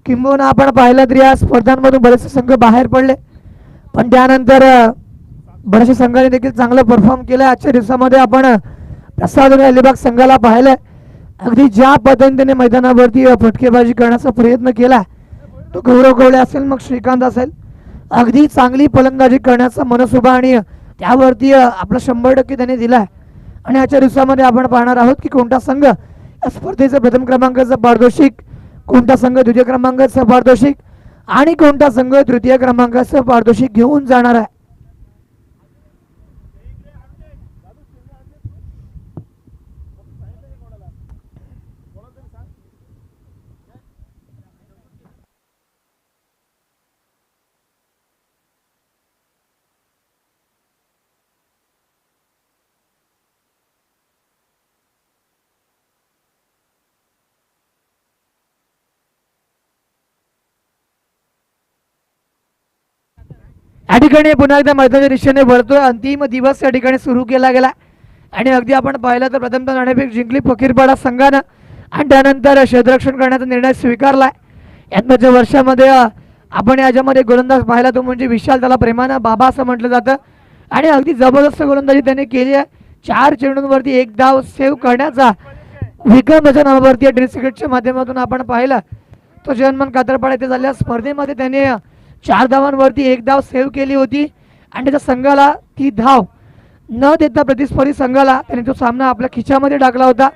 किंबहुना आपण पाहिलं तर या स्पर्धांमधून बरेचसे संघ बाहेर पडले, पण त्यानंतर बऱ्याचशा संघाने देखील चांगलं परफॉर्म केलं. आजच्या दिवसामध्ये आपण प्रसाद अलिबाग संघाला पाहिलंय अगदी ज्या पद्धतीने मैदानावरती फटकेबाजी करण्याचा प्रयत्न केला, तो गौरव गवळे असेल मग श्रीकांत असेल, अगदी चांगली फलंदाजी करण्याचा मनसुबा आणि त्यावरती आपला 100% त्यांनी दिला. आणि आजच्या दिवसामध्ये आपण पाहणार आहोत की कोणता संघ या स्पर्धेचा प्रथम क्रमांकाचा पारितोषिक, कोणता संघ द्वितीय क्रमांकाचा पारितोषिक आणि कोणता संघ तृतीय क्रमांकाचं पारितोषिक घेऊन जाणार आहे. या ठिकाणी पुन्हा एकदा मैदानाच्या दिशेने वळतोय. अंतिम दिवस या ठिकाणी सुरू केला गेला आणि अगदी आपण पाहिलं तर प्रथमतः नाणेफेक जिंकली फकीरपाडा संघानं आणि त्यानंतर क्षेत्ररक्षण करण्याचा निर्णय स्वीकारलाय. यंदाच्या वर्षामध्ये आपण याच्यामध्ये गोलंदाज पाहिला तो म्हणजे विशाल, त्याला प्रेमानं बाबा असं म्हटलं जातं आणि अगदी जबरदस्त गोलंदाजी त्याने केली आहे. 4 चेंडूंवरती 1 धाव सेव्ह करण्याचा विक्रम त्याच्या नावावरती ड्रेस क्रिकेटच्या माध्यमातून आपण पाहिलं. तो जन्मन कातरपाडा येथे झालेल्या स्पर्धेमध्ये त्याने 4 धावांवरती 1 धाव सेव्ह केली होती आणि त्याच्या संघाला ती धाव न देता प्रतिस्पर्धी संघाला त्याने तो सामना आपल्या खिच्यामध्ये टाकला होता.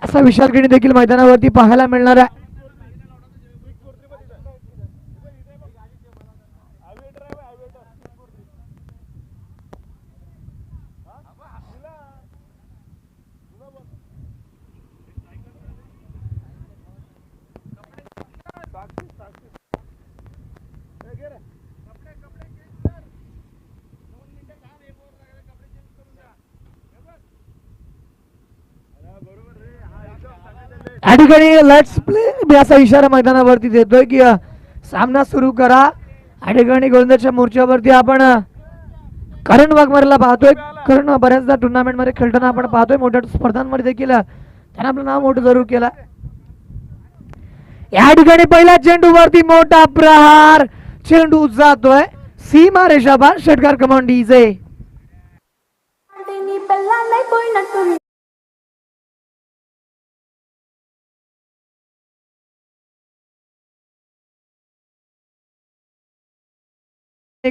असा विशाल देखील मैदानावरती पाहायला मिळणार आहे. या ठिकाणी लेट्स प्ले असा इशारा मैदानावरती देतोय की सामना सुरू करा. या ठिकाणी गोलंदाजच्या मोर्चावरती आपण करण वाघमारेला पाहतोय. करण बऱ्याचदा टुर्नामेंटमध्ये खेळताना आपण पाहतोय, मोठ्या स्पर्धांमध्ये देखील त्याने आपलं नाव मोठं जरूर केलं. या ठिकाणी पहिल्या चेंडूवरती मोठा प्रहार, चेंडू जातोय सीमा रेषापार. षटकार कमांड डीजे.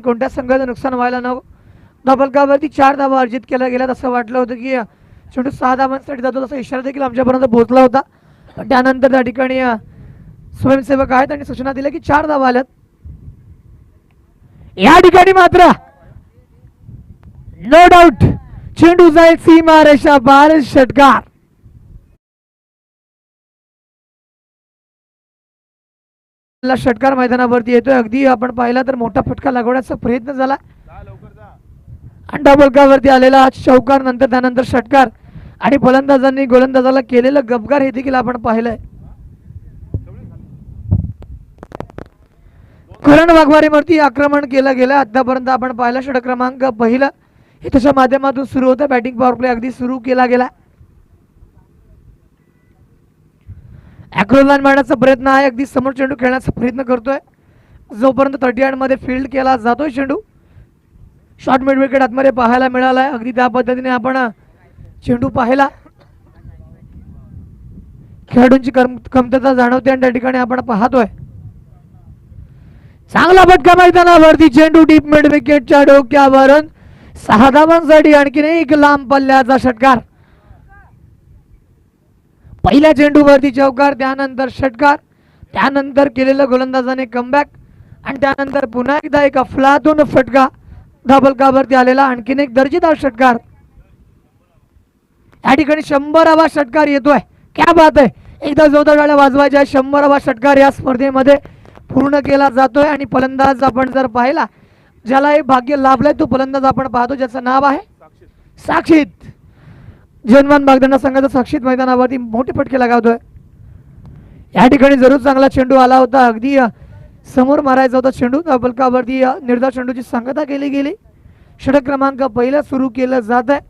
कोणत्या संघाचं नुकसान व्हायला नको. धबलकावरती 4 धावा अर्जित केल्या गेल्यात. असं वाटलं होतं की शेवटी 6 धावांसाठी जातो, तसा इशारा देखील आमच्यापर्यंत पोहोचला होता. पण त्यानंतर त्या ठिकाणी स्वयंसेवक आहेत आणि सूचना दिल्या की 4 धावा आल्यात. या ठिकाणी मात्र नो डाऊट चेंडू जाईल सीमा रेषा पार. षटकार. षटकार मैदानावरती येतोय. अगदी आपण पाहिला तर मोठा फटका लागवण्याचा प्रयत्न झाला आणि डबलकावरती आलेला चौकार, नंतर त्यानंतर षटकार आणि फलंदाजांनी गोलंदाजाला केलेलं गपगार हे देखील आपण पाहिलंय. करण वाघमारेवरती आक्रमण केलं गेलं. आतापर्यंत आपण पाहिला षटक क्रमांक पहिला हे त्याच्या माध्यमातून सुरू होतं. बॅटिंग पॉवर प्ले अगदी सुरू केला गेला. अॅक्रोलाइन मारण्याचा प्रयत्न आहे. अगदी समोर चेंडू खेळण्याचा प्रयत्न करतोय. जोपर्यंत 38 मध्ये फील्ड केला जातोय चेंडू. शॉर्ट मिड विकेट आतमध्ये पाहायला मिळालाय. अगदी त्या पद्धतीने आपण चेंडू पाहिला. खेळाडूंची कमतरता जाणवते आणि त्या ठिकाणी आपण पाहतोय चांगला फटका मैदानावरती. चेंडू डीप मिड विकेटच्या डोक्यावरून 6 धावांसाठी आणखीन एक लांब पल्ल्याचा षटकार. पहिल्या चेंडूवरती चौकार, त्यानंतर षटकार, त्यानंतर केलेलं गोलंदाजाने कमबॅक आणि त्यानंतर पुन्हा एकदा एक अफलातून फटका धबलकावरती आलेला. आणखीन एक दर्जेदार षटकार. या ठिकाणी 100वा षटकार येतोय. क्या बात आहे. एकदा जोरदार टाळ्या वाजवायच्या. 100वा षटकार या स्पर्धेमध्ये पूर्ण केला जातोय आणि फलंदाज आपण जर पाहिला ज्याला हे भाग्य लाभलंय तो फलंदाज आपण पाहतो ज्याचं नाव आहे साक्षीत. जनमान बागदाना संघाचा साक्षीत मैदानावरती मोठे फटके लगावतोय. या ठिकाणी जरूर चांगला चेंडू आला होता. अगदी समोर मारायचा होता चेंडू. धबलकावरती निर्धार चेंडूची सांगता केली गेली. षटक क्रमांक पहिला सुरू केलं जात आहे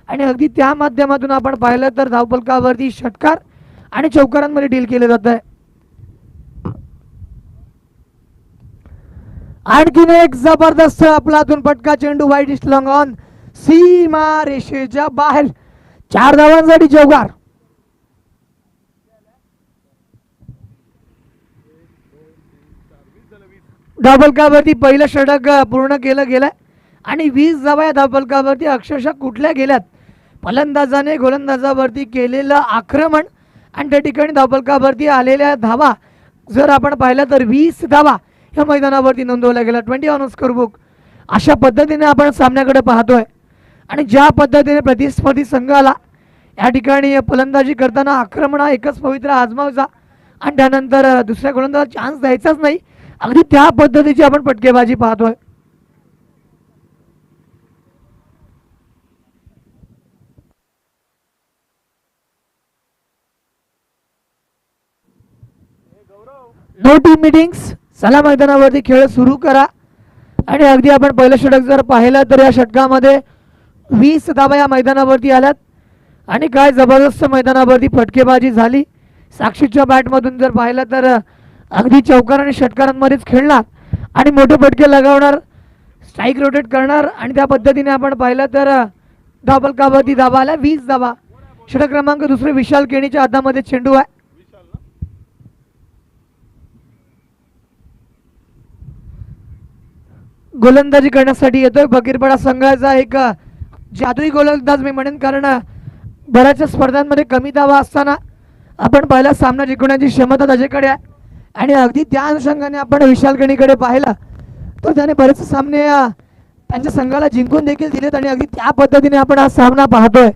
आणि अगदी त्या माध्यमातून आपण पाहिलं तर धावफलकावरती षटकार आणि चौकारांमध्ये डील केले जात आहे. आणखीन एक जबरदस्त आपलातून फटका, चेंडू वाईट इस्ट लॉंग ऑन, सीमा रेषेच्या बाहेर. 4 धावांसाठी चौकार. धावफलकावरती पहिलं षटक पूर्ण केलं गेलं आणि 20 धावा या धावफलकावरती अक्षरशः कुठल्या गेल्यात. फलंदाजाने गोलंदाजावरती केलेलं आक्रमण आणि त्या ठिकाणी धावफलकावरती आलेल्या धावा जर आपण पाहिलं तर 20 धावा या मैदानावरती नोंदवल्या गेल्या. 20 ऑन स्कोर बुक. अशा पद्धतीने आपण सामन्याकडे पाहतोय आणि ज्या पद्धतीने प्रतिस्पर्धी संघाला या ठिकाणी फलंदाजी करताना आक्रमण हा एकच पवित्र आजमावचा आणि त्यानंतर दुसऱ्या गोलंदाजाला चान्स द्यायचाच नाही, अगदी त्या पद्धतीची आपण फटकेबाजी पाहतोय. No team meetings. चला मैदानावरती खेळ सुरू करा आणि अगदी आपण पहिलं षटक जर पाहिलं तर या षटकामध्ये 20 धावा या मैदानावरती आल्यात आणि काय जबरदस्त मैदानावरती फटकेबाजी झाली. साक्षीच्या बॅटमधून जर पाहिलं तर अगदी चौकार आणि षटकारांमध्येच खेळणार आणि मोठे फटके लगावणार, स्ट्राईक रोटेट करणार आणि त्या पद्धतीने आपण पाहिलं तर धावफलकावरती धावा आल्या 20 धावा. षटक क्रमांक दुसरे विशाल केणीच्या हातामध्ये चेंडू आहे. गोलंदाजी करण्यासाठी येतोय फकीरपाडा संघाचा एक जादुई गोलंदाज मी म्हणेन, कारण बऱ्याचशा स्पर्धांमध्ये कमी धावा असताना आपण पहिला सामना जिंकण्याची क्षमता त्याच्याकडे आहे आणि अगदी त्या अनुषंगाने आपण विशाल केणीकडे पाहिलं तर त्याने बरेचसे सामने त्यांच्या संघाला जिंकून देखील दिलेत आणि अगदी त्या पद्धतीने आपण हा सामना पाहतोय.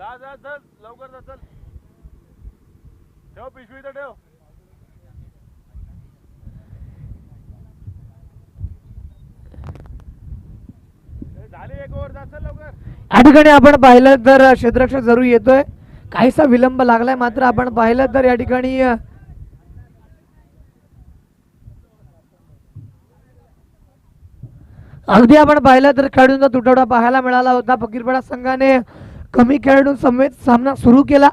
जा चल लवकर जा चल. ठेव पिशवी तर ठेव. झाली एक ओव्हर, जा चल लवकर. या ठिकाणी आपण पाहिलं तर क्षेत्ररक्षक जरूर येतोय, काहीसा विलंब लागलाय, मात्र आपण पाहिलं तर या ठिकाणी अगदी आपण पाहिलं तर खेळाडूंचा तुटवडा पाहायला मिळाला होता. फकीरपाडा संघाने कमी खेळाडू समेत सामना सुरू केला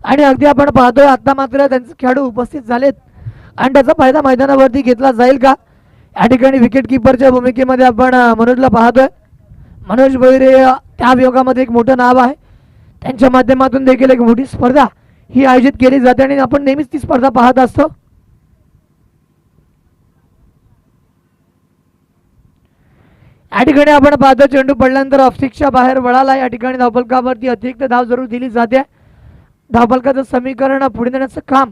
आणि अगदी आपण पाहतोय आता मात्र त्यांचे खेळाडू उपस्थित झालेत आणि त्याचा फायदा मैदानावरती घेतला जाईल का. या ठिकाणी विकेट किपरच्या भूमिकेमध्ये आपण मनोजला पाहतोय. मनोज भैरे त्या विभागामध्ये एक मोठं नाव आहे, त्यांच्या माध्यमातून देखील एक मोठी स्पर्धा ही आयोजित केली जाते आणि आपण नेहमीच ती स्पर्धा पाहत असतो. या ठिकाणी आपण पाहतो चेंडू पडल्यानंतर ऑफस्टिकच्या बाहेर वळाला. या ठिकाणी धावफलकावरती अतिरिक्त धाव जरूर दिली जाते. धावफलकाचं समीकरण पुढे नेण्याचं काम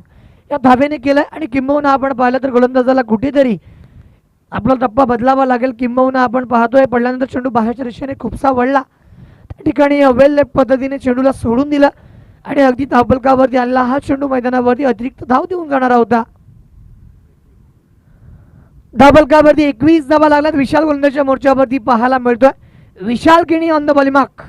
या धावेने केलंय आणि किंबहुना आपण पाहिलं तर गोलंदाजाला कुठेतरी आपला टप्पा बदलावा लागेल. किंबहुना आपण पाहतोय पडल्यानंतर चेंडू बाहेरच्या दिशेने खूपसा वळला, त्या ठिकाणी वेल लेफ्ट पद्धतीने चेंडूला सोडून दिलं आणि अगदी धावफलकावरती आणला हा चेंडू मैदानावरती अतिरिक्त धाव देऊन जाणारा होता. धावफलकावरती 21 धावा लागल्यात. विशाल गोलंदाजीच्या मोर्चावरती पाहायला मिळतोय. Vishal Keni on the bowling mark.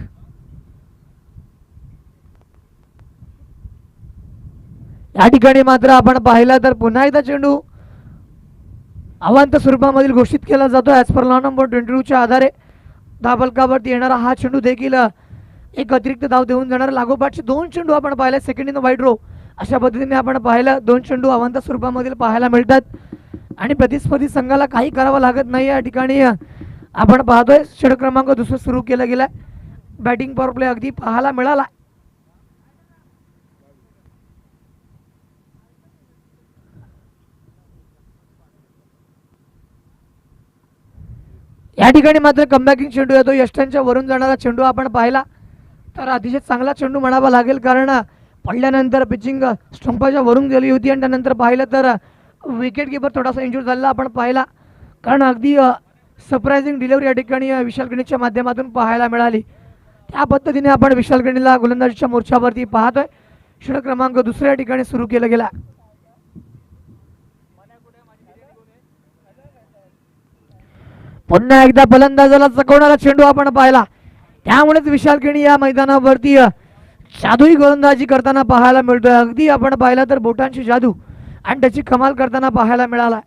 या ठिकाणी मात्र आपण पाहिला तर पुन्हा एकदा चेंडू अवांत स्वरूपामधील घोषित केला जातो. ॲज पर लॉ नंबर 22 च्या आधारे धावफलकावरती येणारा हा चेंडू देखील एक अतिरिक्त धाव देऊन जाणार. लागोपाठचे 2 चेंडू आपण पाहिले second in the wide row. अशा पद्धतीने आपण पाहिलं 2 चेंडू अवांत स्वरूपामधील पाहायला मिळतात आणि प्रतिस्पर्धी संघाला काही करावं लागत नाही. या ठिकाणी आपण पाहतोय षटक क्रमांक दुसरं सुरू केलं गेलाय. बॅटिंग पॉवर प्ले अगदी पाहायला मिळाला. या ठिकाणी मात्र कमबॅकिंग चेंडू येतो. यष्टांच्या वरून जाणारा चेंडू आपण पाहिला तर अतिशय चांगला चेंडू म्हणावा लागेल, कारण पडल्यानंतर पिचिंग स्टंपाच्या वरून गेली होती आणि त्यानंतर पाहिलं तर विकेट किपर थोडासा इंजूर झालेला आपण पाहिला, कारण अगदी सरप्राइजिंग डिलिव्हरी या ठिकाणी विशाल केणीच्या माध्यमातून पाहायला मिळाली. त्या पद्धतीने आपण विशाल केणीला गोलंदाजीच्या मोर्चावरती पाहतोय. षटक क्रमांक दुसऱ्या ठिकाणी सुरू केलं गेला. पुन्हा एकदा फलंदाजाला चकवणारा चेंडू आपण पाहिला, त्यामुळेच विशाल केणी या मैदानावरती जादुई गोलंदाजी करताना पाहायला मिळतोय. अगदी आपण पाहिला तर बोटांची जादू आणि त्याची कमाल करताना पाहायला मिळाला.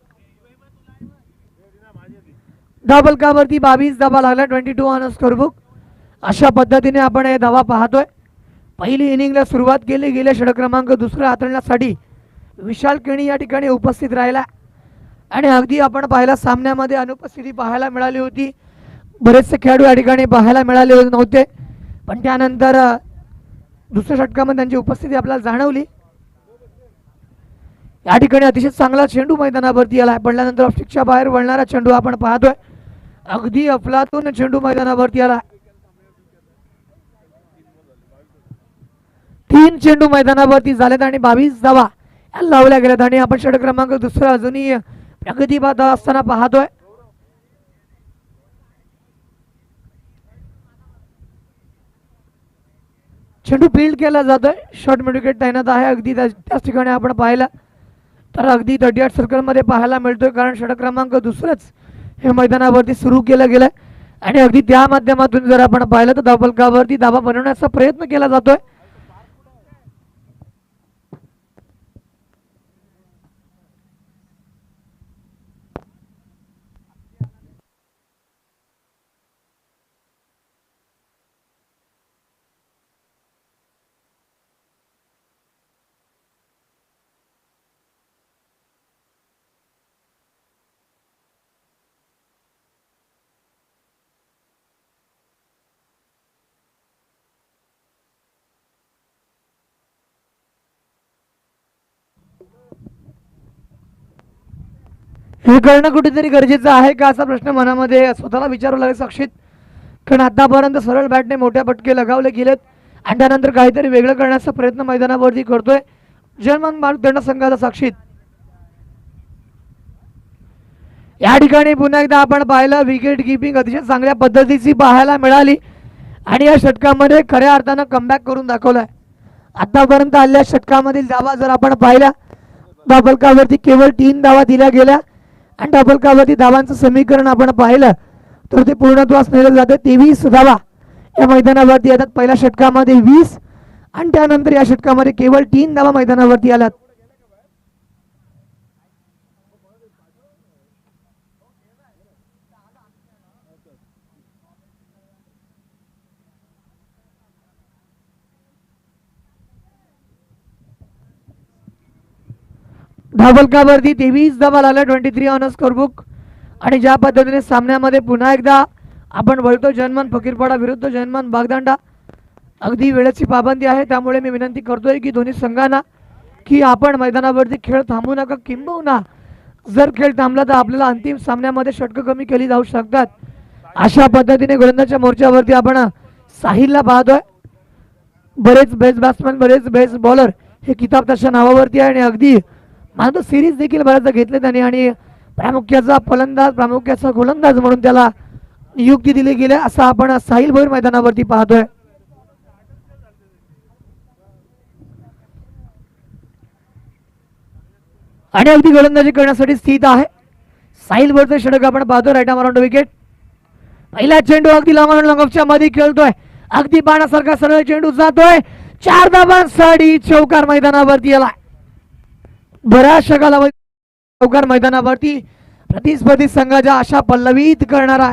धावफलकावरती 22 धावा लागल्या, 22 ऑन स्कोरबुक. अशा पद्धतीने आपण हे धावा पाहतोय. पहिली इनिंगला सुरुवात केली, गेल्या षटक क्रमांक दुसरा हाताळण्यासाठी विशाल केणी या ठिकाणी उपस्थित राहिला आणि अगदी आपण पाहिला सामन्यामध्ये अनुपस्थिती पाहायला मिळाली होती. बरेचसे खेळाडू या ठिकाणी पाहायला मिळाले नव्हते, पण त्यानंतर दुसऱ्या षटकामध्ये त्यांची उपस्थिती आपल्याला जाणवली. या ठिकाणी अतिशय चांगला चेंडू मैदानावरती आला, पडल्यानंतर ऑफस्टिकच्या बाहेर वळणारा चेंडू आपण पाहतोय. अगदी अफलातून चेंडू मैदानावरती आला. 3 चेंडू मैदानावरती झालेत आणि 22 धावा लावल्या गेल्यात आणि आपण षटक क्रमांक दुसरा अजूनही प्रगती पाहत असताना पाहतोय. चेंडू फील्ड केला जातोय, शॉर्ट मिड विकेट तैनात आहे. अगदी त्याच ठिकाणी आपण पाहिलं तर अगदी 38 सर्कलमध्ये पाहायला मिळतोय, कारण षटक क्रमांक दुसरंच हे मैदानावरती सुरू केलं गेलंय आणि अगदी त्या माध्यमातून जर आपण पाहिलं तर धावफलकावरती धावा बनवण्याचा प्रयत्न केला जातोय. हे करणं कुठेतरी गरजेचं आहे का असा प्रश्न मनामध्ये स्वतःला विचारू लागेल साक्षीत, कारण आतापर्यंत सरळ बॅटने मोठ्या फटके लगावले गेलेत आणि त्यानंतर काहीतरी वेगळं करण्याचा प्रयत्न मैदानावरती करतोय जर्मन मार्गदंड संघाचा साक्षीत. या ठिकाणी पुन्हा एकदा आपण पाहिलं विकेट किपिंग अतिशय चांगल्या पद्धतीची पाहायला मिळाली आणि या षटकामध्ये खऱ्या अर्थानं कमबॅक करून दाखवलाय. आतापर्यंत आलेल्या षटकामधील धावा जर आपण पाहिल्या, धावफलकावरती केवळ 3 धावा दिल्या गेल्या आणि धावफलकावरती धावांचं समीकरण आपण पाहिलं तर ते पूर्णत्वास नेलं जाते. 23 धावा या मैदानावरती येतात. पहिल्या षटकामध्ये 20 आणि त्यानंतर या षटकामध्ये केवळ 3 धावा मैदानावरती आल्यात. धावफलकावरती 23 धावा लागल्या, 23 ऑन स्कोरबुक. आणि ज्या पद्धतीने सामन्यामध्ये पुन्हा एकदा आपण वळतो जर्मन फकीरपाडा विरुद्ध जर्मन बागदांडा. अगदी वेळेची पाबंदी आहे, त्यामुळे मी विनंती करतोय की दोन्ही संघांना की आपण मैदानावरती खेळ थांबू नका, किंबहुना जर खेळ थांबला तर आपल्याला अंतिम सामन्यामध्ये षटकं कमी केली जाऊ शकतात. अशा पद्धतीने गोलंदाजच्या मोर्चावरती आपण साहिलला पाहतोय. बरेच बेस्ट बॅट्समॅन, बरेच बेस्ट बॉलर हे किताब त्याच्या नावावरती आहे आणि अगदी मानतो सिरीज देखील बऱ्याचदा घेतले त्यांनी आणि प्रामुख्याचा फलंदाज, प्रामुख्याचा गोलंदाज म्हणून त्याला नियुक्ती दिली गेली, असं आपण साहिल भोईर मैदानावरती पाहतोय. आणि अगदी गोलंदाजी करण्यासाठी स्थित आहे साहिल भोईरचं षटक आपण पाहतोय. Right arm around wicket. पहिला चेंडू अगदी लॉंग ऑन लॉंग ऑफच्या मध्ये खेळतोय, अगदी बाणासारखा सरळ चेंडू जातोय, 4 धावांसाठी चौकार मैदानावरती आला. बऱ्याचशा कालावधी चौकार मैदानावरती प्रतिस्पर्धी संघाच्या आशा पल्लवित करणारा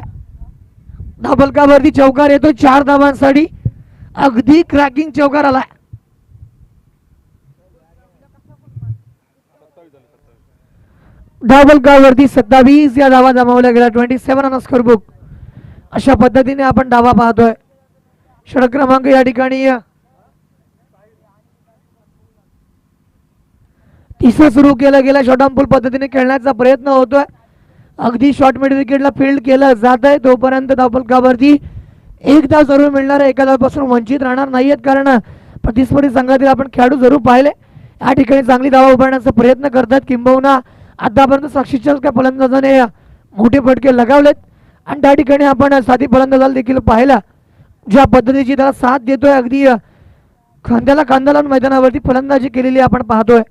धावफलकावरती चौकार येतो 4 धावांसाठी. अगदी क्रॅकिंग चौकार आलाय. धावफलकावरती 27 या धावा जमावल्या गेल्या, 27 ऑन स्कोरबुक. अशा पद्धतीने आपण धावा पाहतोय. षटक क्रमांक या ठिकाणी तिसरं सुरू केलं गेलं. शॉर्ट ऑन पुल पद्धतीने खेळण्याचा प्रयत्न होतोय. अगदी शॉर्ट मिड विकेटला फील्ड केलं जात आहे, तोपर्यंत धावफलकावरती एक धाव जरूर मिळणार आहे. एका धावापासून वंचित राहणार नाहीयेत, कारण प्रतिस्पर्धी संघातील आपण खेळाडू जरूर पाहिले या ठिकाणी चांगली धावा उभारण्याचा प्रयत्न करतात. किंबहुना आतापर्यंत साक्षीच्या फलंदाजाने मोठे फटके लगावलेत आणि त्या ठिकाणी आपण साधी फलंदाजाला देखील पाहिला ज्या पद्धतीची त्याला साथ देतोय. अगदी खांद्याला खांदा लावून मैदानावरती फलंदाजी केलेली आपण पाहतोय.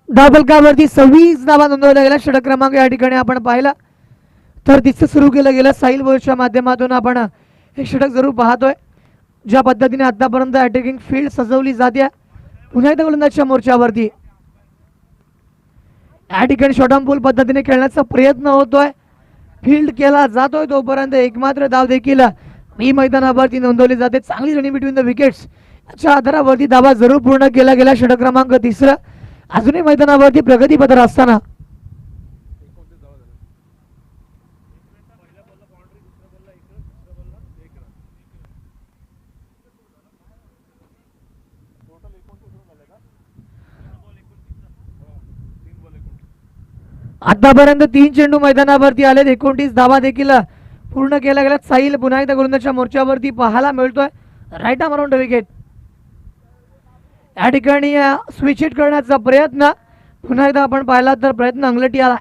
धावफलकावरती 26 धावा नोंदवल्या गेल्या. षटक क्रमांक या ठिकाणी आपण पाहिला तर तिथं सुरू केलं गेलं. साहिल बोलच्या माध्यमातून आपण हे षटक जरूर पाहतोय. ज्या पद्धतीने आतापर्यंत अटॅकिंग फील्ड सजवली जाते पुन्हा एकदा गोलंदाजच्या मोर्चावरती या ठिकाणी शॉर्ट ऑन पूल पद्धतीने खेळण्याचा प्रयत्न होतोय. फील्ड केला जातोय तोपर्यंत एकमात्र धाव देखील ही मैदानावरती नोंदवली जाते. चांगली रनिंग बिटवीन द विकेट्स याच्या आधारावरती धावा जरूर पूर्ण केला गेला. षटक क्रमांक 3 अजूनही मैदानावरती प्रगतीपथावर असताना आतापर्यंत 3 चेंडू मैदानावरती आलेत. 29 धावा देखील पूर्ण केल्या गेल्यात. साहिल पुन्हा एकदा गोलंदाजच्या मोर्चावरती पाहायला मिळतोय. राईट आर्म अराउंड विकेट या ठिकाणी स्विच हिट करण्याचा प्रयत्न पुन्हा एकदा आपण पाहिला तर प्रयत्न अंगलटी आला.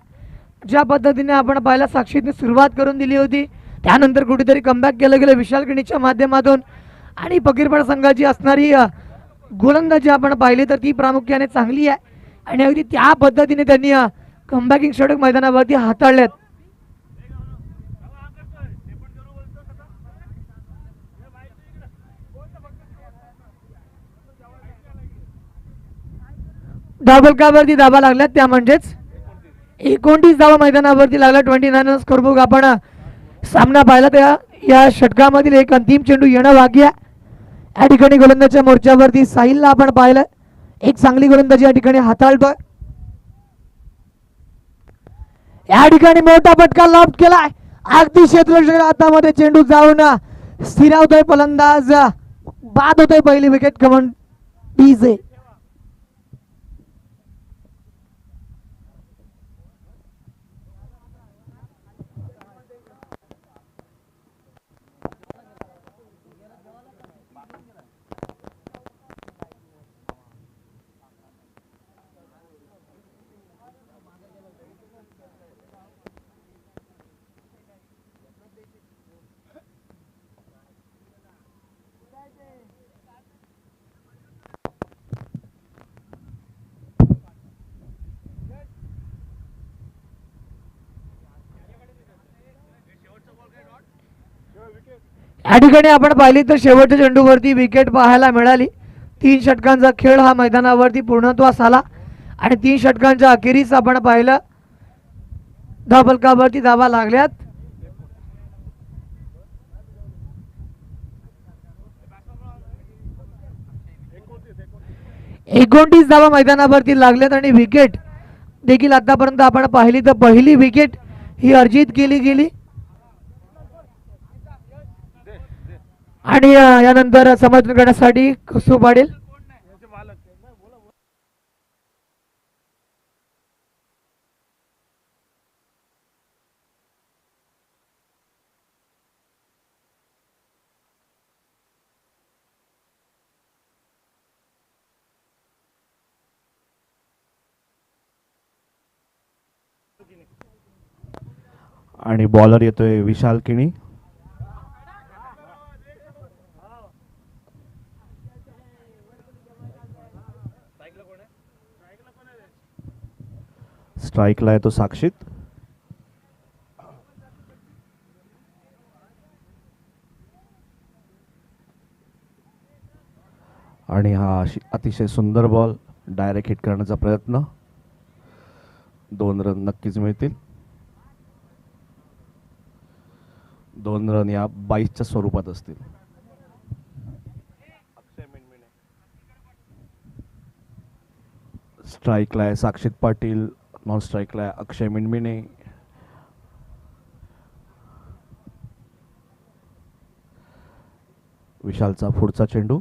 ज्या पद्धतीने आपण पाहिला साक्षीने सुरुवात करून दिली होती त्यानंतर कुठेतरी कमबॅक केलं गेलं विशाल किणीच्या माध्यमातून आणि फकीरपाडा संघाची असणारी गोलंदाजी आपण पाहिली तर ती प्रामुख्याने चांगली आहे आणि अगदी त्या पद्धतीने त्यांनी कमबॅकिंग षटक मैदानावरती हाताळलेत. धावफलकावरती धावा लागल्यात त्या म्हणजेच 29 धावा मैदानावरती लागला. 29 स्कोरबुक आपण सामना पाहिला त्या या षटकामधील एक अंतिम चेंडू येणं बाकी आहे. या ठिकाणी गोलंदाजच्या मोर्चावरती साहिलला आपण पाहिलं एक चांगली गोलंदाजी या ठिकाणी हाताळतोय. या ठिकाणी मोठा फटका लॉफ्ट केलाय. अगदी क्षेत्ररक्षक हातामध्ये चेंडू जाऊन स्थिरावतोय फलंदाज. बाद होतोय पहिली विकेट कमन डीजे. या ठिकाणी आपण पाहिली तर शेवटच्या चेंडूवरती विकेट पाहायला मिळाली. 3 षटकांचा खेळ हा मैदानावरती पूर्णत्वास आला आणि 3 षटकांच्या अखेरीस आपण पाहिलं धावफलकावरती धावा लागल्यात. एकोणतीस धावा मैदानावरती लागल्यात आणि विकेट देखील आतापर्यंत आपण पाहिली तर पहिली विकेट ही अर्जित केली गेली आणि यानंतर समर्थन करण्यासाठी कसू पाटील आणि बॉलर येतोय विशाल किणी. स्ट्राईकला येतो साक्षित. आणि हा अतिशय सुंदर बॉल डायरेक्ट हिट करण्याचा प्रयत्न. 2 रन नक्कीच मिळतील. 2 रन या 22च्या स्वरूपात असतील. स्ट्राईकला आहे साक्षित पाटील. नॉन स्ट्राईकला आहे अक्षय मिनमिने. विशालचा पुढचा चेंडू.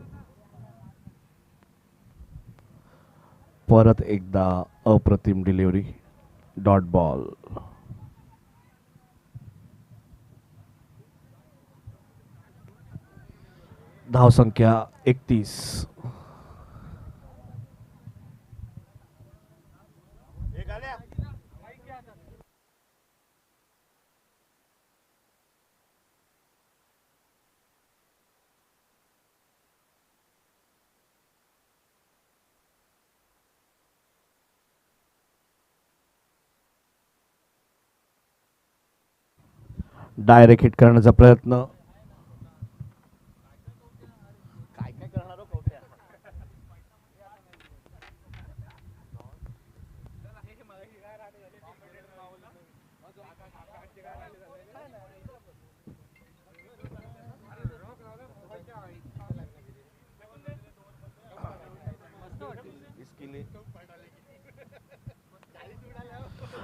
परत एकदा अप्रतिम डिलिव्हरी. Dot ball. धावसंख्या 31. डायरेक्ट हिट करण्याचा प्रयत्न.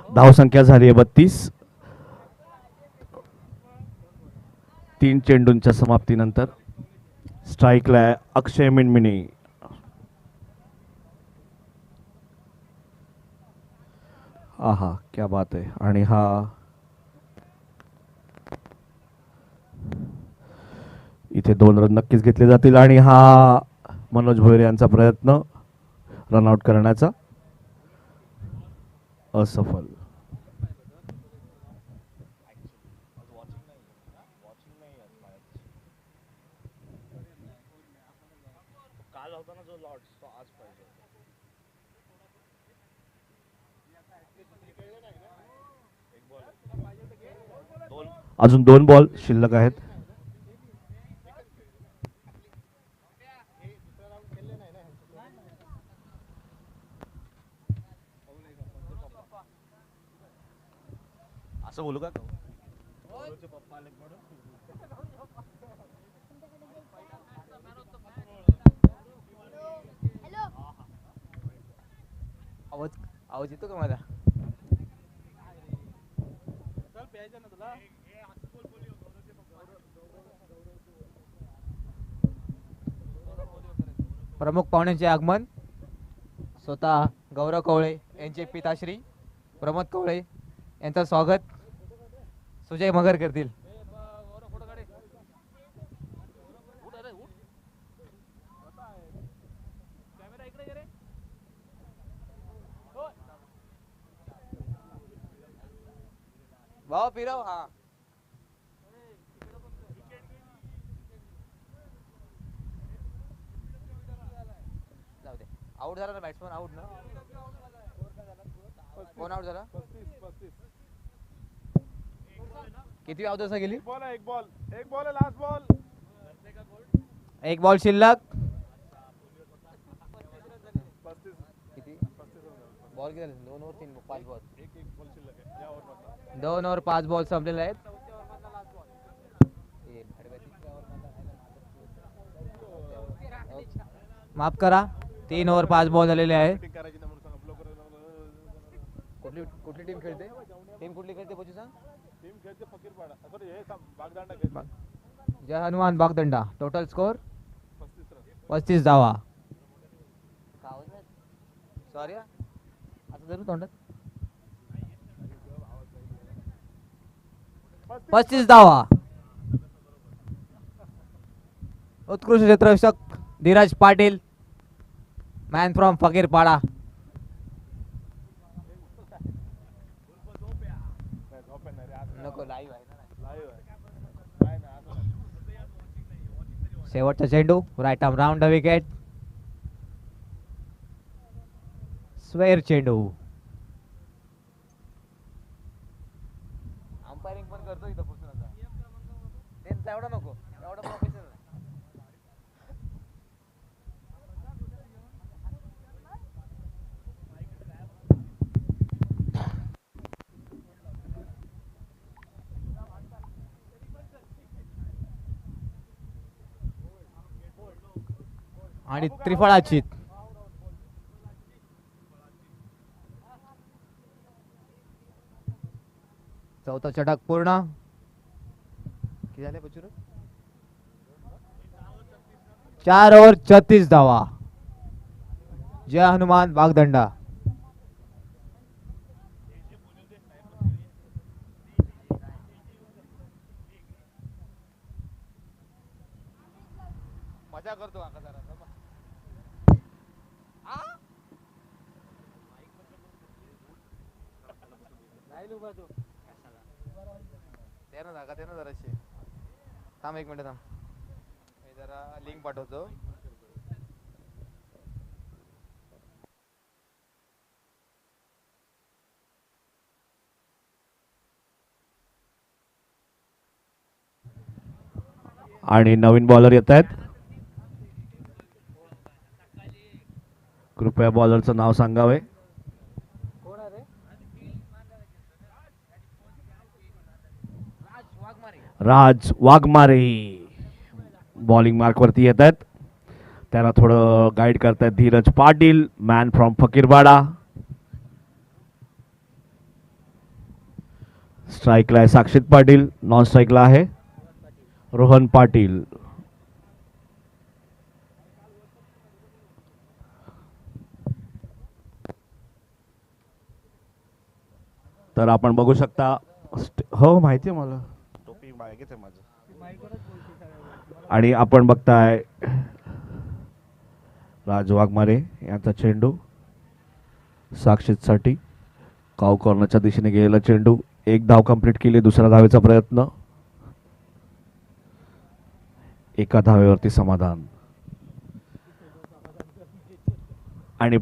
धावसंख्या झाली आहे 32. 3 चेंडूंच्या समाप्तीनंतर स्ट्राईकला आहे अक्षय मिनमिनी. आहा क्या बात आहे. आणि हा इथे 2 रन नक्कीच घेतले जातील. आणि हा मनोज भोईर यांचा प्रयत्न रनआउट करण्याचा असफल. अजून 2 बॉल शिल्लक आहेत. असं बोलू का? आवाज आवाज येतो का माझा? प्रमुख पाहुण्यांचे आगमन स्वतः गौरव कवळे यांचे पिताश्री प्रमोद कवळे यांचं स्वागत सुजय मगर करतील. भाऊ फिरव. हा जाऊ दे. आउट झाला ना बॅट्समन. आउट ना. कोण आउट झाला? 35. किती आउट गेली? एक बॉल आहे लास्ट बॉल. एक बॉल शिल्लक. 35. किती बॉल गेले? 2 ओव्हर 3 5 बॉल. एक बॉल शिल्लक आहे या ओव्हरमधला. 2 ओव्हर 5 बॉल संपलेले आहेत. माफ करा. 3 ओव्हर 5 बॉल झालेले आहेत. Batting करायची ना म्हणून सांगा. ब्लॉकर कुठली टीम खेळते? टीम कुठली खेळते पोचू सांग. टीम खेळते फकीरपाडा. सॉरी हे बागदांडा खेळते. Jai Hanuman Bagdanda. Total score 35 run. 35 धावा. सॉरी आता जरूर तोंडात. 35 धावा. उत्कृष्ट क्षेत्ररक्षक धीरज पाटील मॅन फ्रॉम फकीरपाडा. नाही, झोपेल नाही रे आज. नको लाईव्ह आहे ना. Live आहे. नाही ना असं नाही. शेवटचा चेंडू right arm round the wicket. Square चेंडू. अंपायरिंग पण करतो इथं पुसून आता. त्यांचा एवढा नको. एवढा प्रोफेशनल. आणि त्रिफळाची चौथा षटक पूर्ण. किती झाले बच्चू? 4 ओव्हर 36 धावा. जय हनुमान बागदंडा. मजा करतो काका जरा. त्यानं जराशी थांब 1 मिनिट थांब. मी जरा लिंक पाठवतो. आणि नवीन बॉलर येत आहेत. कृपया बॉलरचं नाव सांगावे. राज वाघमारे बॉलिंग मार्कवरती येत आहेत. त्यांना थोडं गाईड करतायत धीरज पाटील, मॅन फ्रॉम फकीरबाडा. स्ट्राईकला आहे साक्षित पाटील, नॉन स्ट्राईकला आहे रोहन पाटील. तर आपण बघू शकता. हो माहिती आहे मला, टोपी मागेच आहे माझं. आणि आपण बघताय राज वाघमारे यांचा चेंडू साक्षीतसाठी. काऊ कॉर्नरच्या दिशेने गेलेला चेंडू. एक धाव कंप्लीट केली. दुसऱ्या धावेचा प्रयत्न. एका धावेवरती समाधान. आणि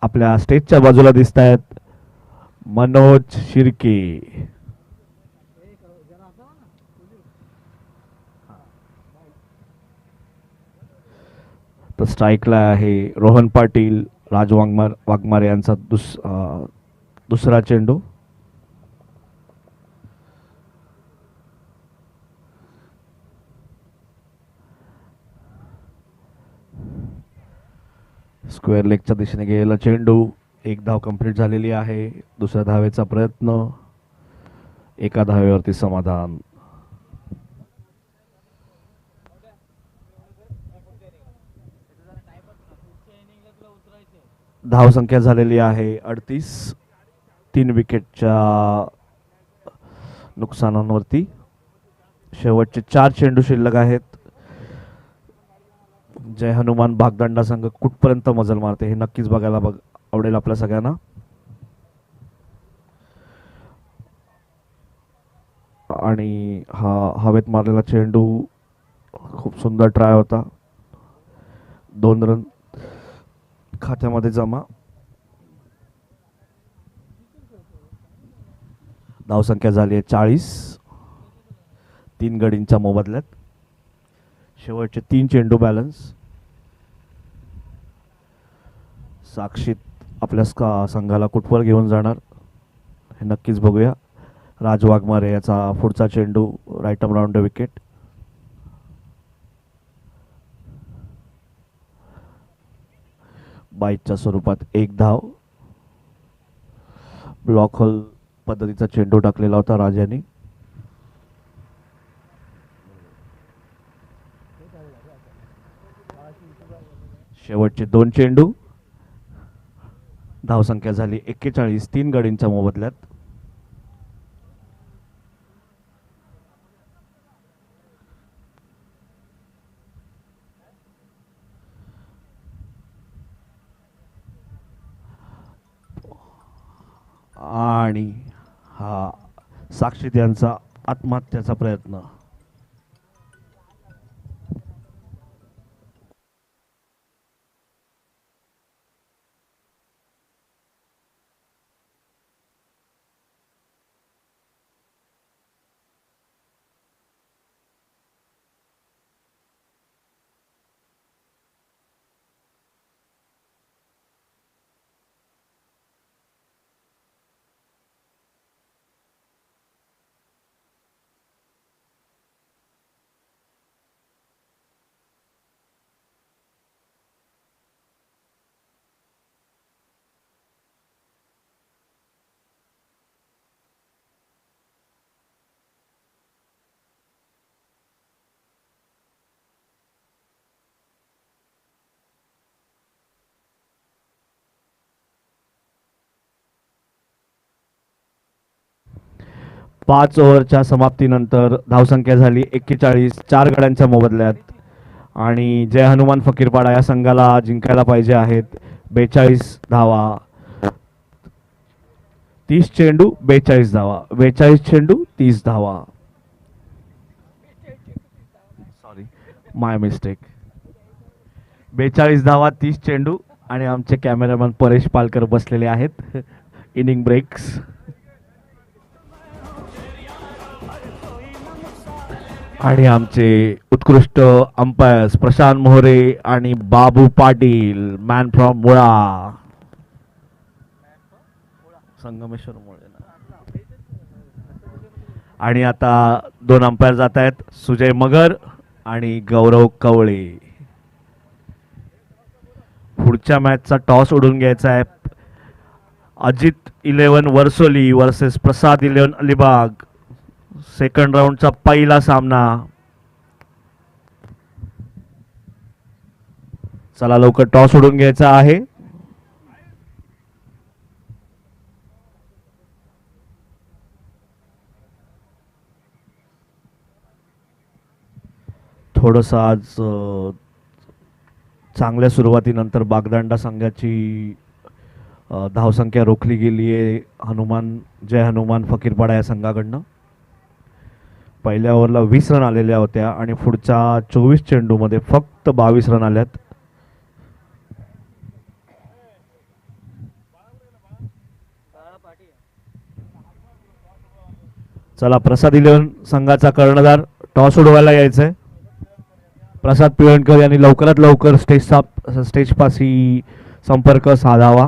आपल्या स्टेजच्या बाजूला दिसत आहेत मनोज शिर्के. तर स्ट्राईकला आहे रोहन पाटील. राज वाघमारे यांचा दुसरा चेंडू. स्क्वेअर लेगच्या दिशेने गेलेला चेंडू. एक धाव कंप्लीट झालेली आहे. दुसऱ्या धावेचा प्रयत्न. एका धावेवरती समाधान. धाव संख्या झालेली आहे 38. 3 विकेटच्या नुकसानांवरती. शेवटचे 4 चेंडू शिल्लक आहेत. जय हनुमान भागदंडा संघ कुठपर्यंत मजल मारते हे नक्कीच बघायला आवडेल आपल्या सगळ्यांना. आणि हा हवेत मारलेला चेंडू खूप सुंदर ट्राय होता. 2 रन खात्यामध्ये जमा. धावसंख्या झाली आहे 40. 3 गडींच्या मोबदल्यात. शेवटचे 3 चेंडू बॅलन्स. साक्षीत आपल्या संघाला कुठवर घेऊन जाणार हे नक्कीच बघूया. राज वाघमारे याचा पुढचा चेंडू राईट अप राऊंड विकेट. बाईटच्या स्वरूपात 1 धाव. ब्लॉक होल पद्धतीचा चेंडू टाकलेला होता राजाने. शेवटचे 2 चेंडू. धावसंख्या झाली 41. 3 गडींच्या मोबदल्यात. आणि हा साक्षीत यांचा आत्महत्याचा प्रयत्न. पाच ओव्हरच्या समाप्तीनंतर धावसंख्या झाली 41. 4 गड्यांच्या मोबदल्यात. आणि जय हनुमान फकीरपाडा या संघाला जिंकायला पाहिजे आहेत 42 धावा. 30 चेंडू 42 धावा. 42 चेंडू 30 धावा. सॉरी, माय मिस्टेक. 42 धावा 30 चेंडू. आणि आमचे कॅमेरामॅन परेश पालकर बसलेले आहेत. Inning breaks. आणि आमचे उत्कृष्ट अंपायर्स प्रशांत मोहरे आणि बाबू पाटील, मॅन फ्रॉम मुळा, संगमेश्वर मुळे ना. आणि आता दोन अंपायर जात आहेत, सुजय मगर आणि गौरव कवळे. पुढच्या मॅचचा टॉस उडून घ्यायचा आहे. अजित 11 वर्सोली वर्सेस प्रसाद 11 अलिबाग. सेकंड राऊंडचा पहिला सामना. चला लवकर टॉस उडून घ्यायचा आहे. थोडंसं आज चांगल्या सुरुवातीनंतर बागदांडा संघाची धावसंख्या रोखली गेली आहे जय हनुमान फकीरपाडा या संघाकडनं. पहिल्या ओव्हरला 20 रन आलेल्या होत्या आणि पुढच्या 24 चेंडूमध्ये फक्त 22 रन आल्यात. चला प्रसाद 11 संघाचा कर्णधार टॉस उडवायला यायचंय. प्रसाद पिळणकर यांनी लवकरात लवकर स्टेज पाशी संपर्क साधावा.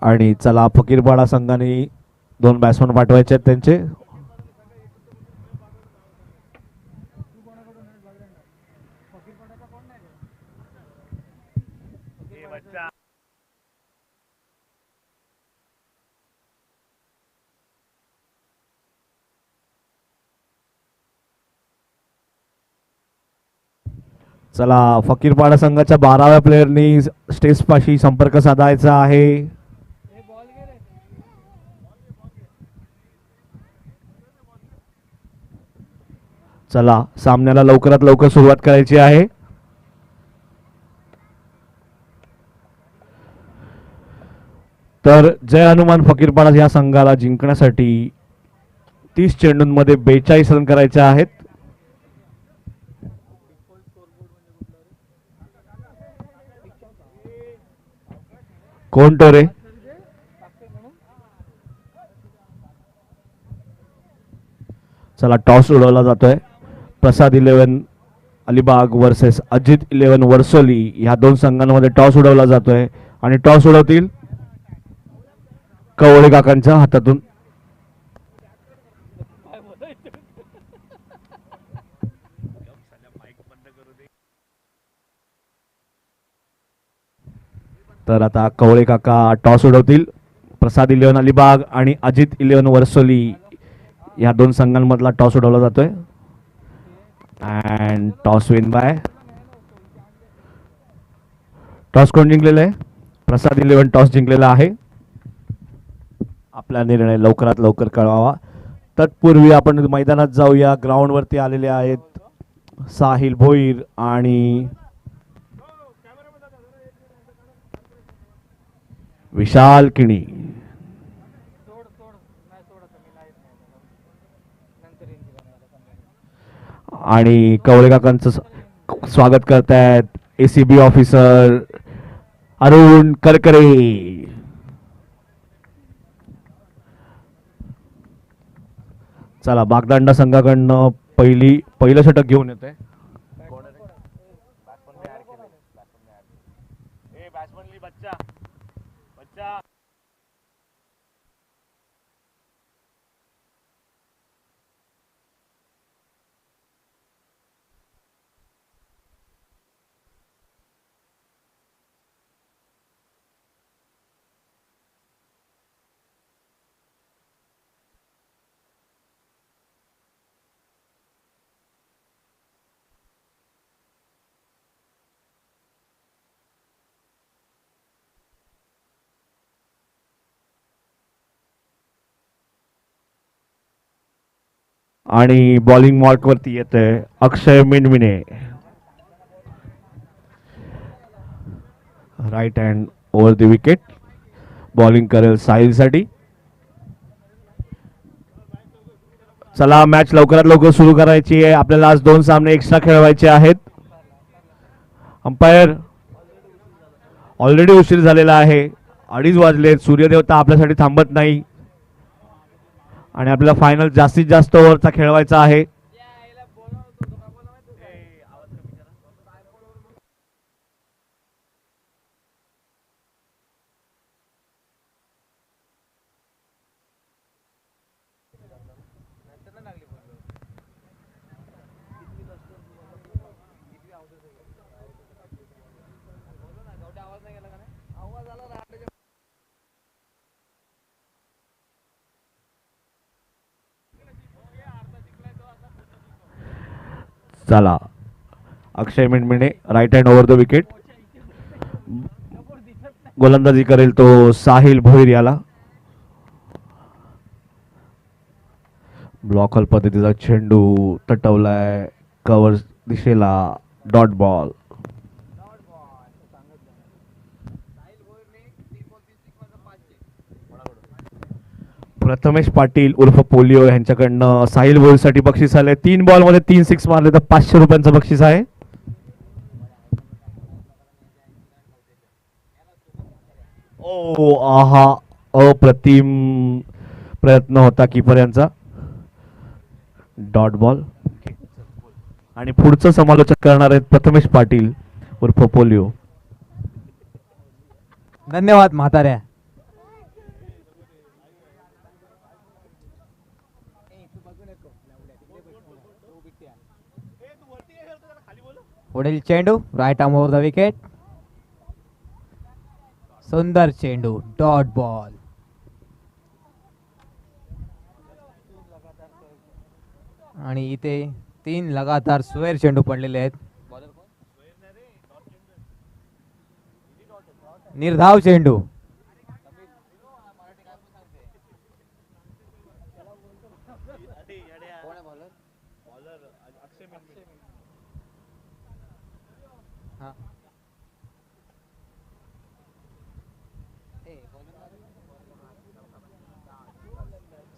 आणि चला फकीरपाडा संघाने 2 बॅट्समन पाठवायचे आहेत त्यांचे. चला फकीरपाडा संघाच्या 12व्या प्लेयरनी स्टेज पाशी संपर्क साधायचा आहे. चला सामन्याला लवकरात लवकर सुरुवात करायची आहे. तर जय हनुमान फकीरपाडा या संघाला जिंकण्यासाठी 30 चेंडूंमध्ये 42 रन करायचे आहेत. कोण तो रे? चला टॉस उडवला जातोय. प्रसाद 11 अलिबाग वर्सेस अजित 11 वर्सोली ह्या 2 संघांमध्ये टॉस उडवला जातोय आणि टॉस उडवतील कवळे काकांच्या हातातून. तर आता कवळे काका टॉस उडवतील. प्रसाद 11 अलिबाग आणि अजित 11 वर्सोली या 2 संघांमधला टॉस उडवला जातोय. And toss win bye. Toss कोण जिंकलेला आहे? प्रसाद 11 टॉस जिंकलेला आहे. आपला निर्णय लवकरात लवकर कळवावा. तत्पूर्वी आपण मैदानात जाऊया. ग्राउंड वरती आलेले आहेत साहिल भोईर आणि विशाल किणी. आणि कवळे काकांचं स्वागत करतायत ACB ऑफिसर अरुण करकरे. चला बागदांडा संघाकडनं पहिलं षटक घेऊन येत आहे. आणि बॉलिंग मार्क वरती येते Akshay Minmine. Right hand over the wicket. Bowling करेल साहिलसाठी. चला मॅच लवकरात लवकर सुरू करायची आहे. आपल्याला आज 2 सामने एक्स्ट्रा खेळवायचे आहेत. अंपायर ऑलरेडी उशीर झालेला आहे. 2:30 वाजलेत. सूर्यदेवता आपल्यासाठी थांबत नाही आणि आपल्याला फायनल जास्तीत जास्त ओव्हरचा खेळवायचा आहे. चला Akshay Minmine right hand over the wicket. गोलंदाजी करेल तो साहिल भोईर याला. ब्लॉकल पद्धतीचा चेंडू तटवलाय कव्हर दिशेला. Dot ball. प्रथमेश पाटील उर्फ पोलिओ यांच्याकडनं साहिल भोईरसाठी बक्षीस आले. 3 बॉलमध्ये 3 सिक्स मारले तर 500 रुपयांचं बक्षीस आहे. ओ आहा अप्रतिम प्रयत्न होता कीपर यांचा. Dot ball. आणि पुढचं समालोचन करणार आहेत प्रथमेश पाटील उर्फ पोलिओ. धन्यवाद म्हाताऱ्या. पुढील चेंडू right arm over the wicket. सुंदर चेंडू. Dot ball. आणि इथे 3 लगातार स्वेर चेंडू पडलेले आहेत. निर्धाव चेंडू.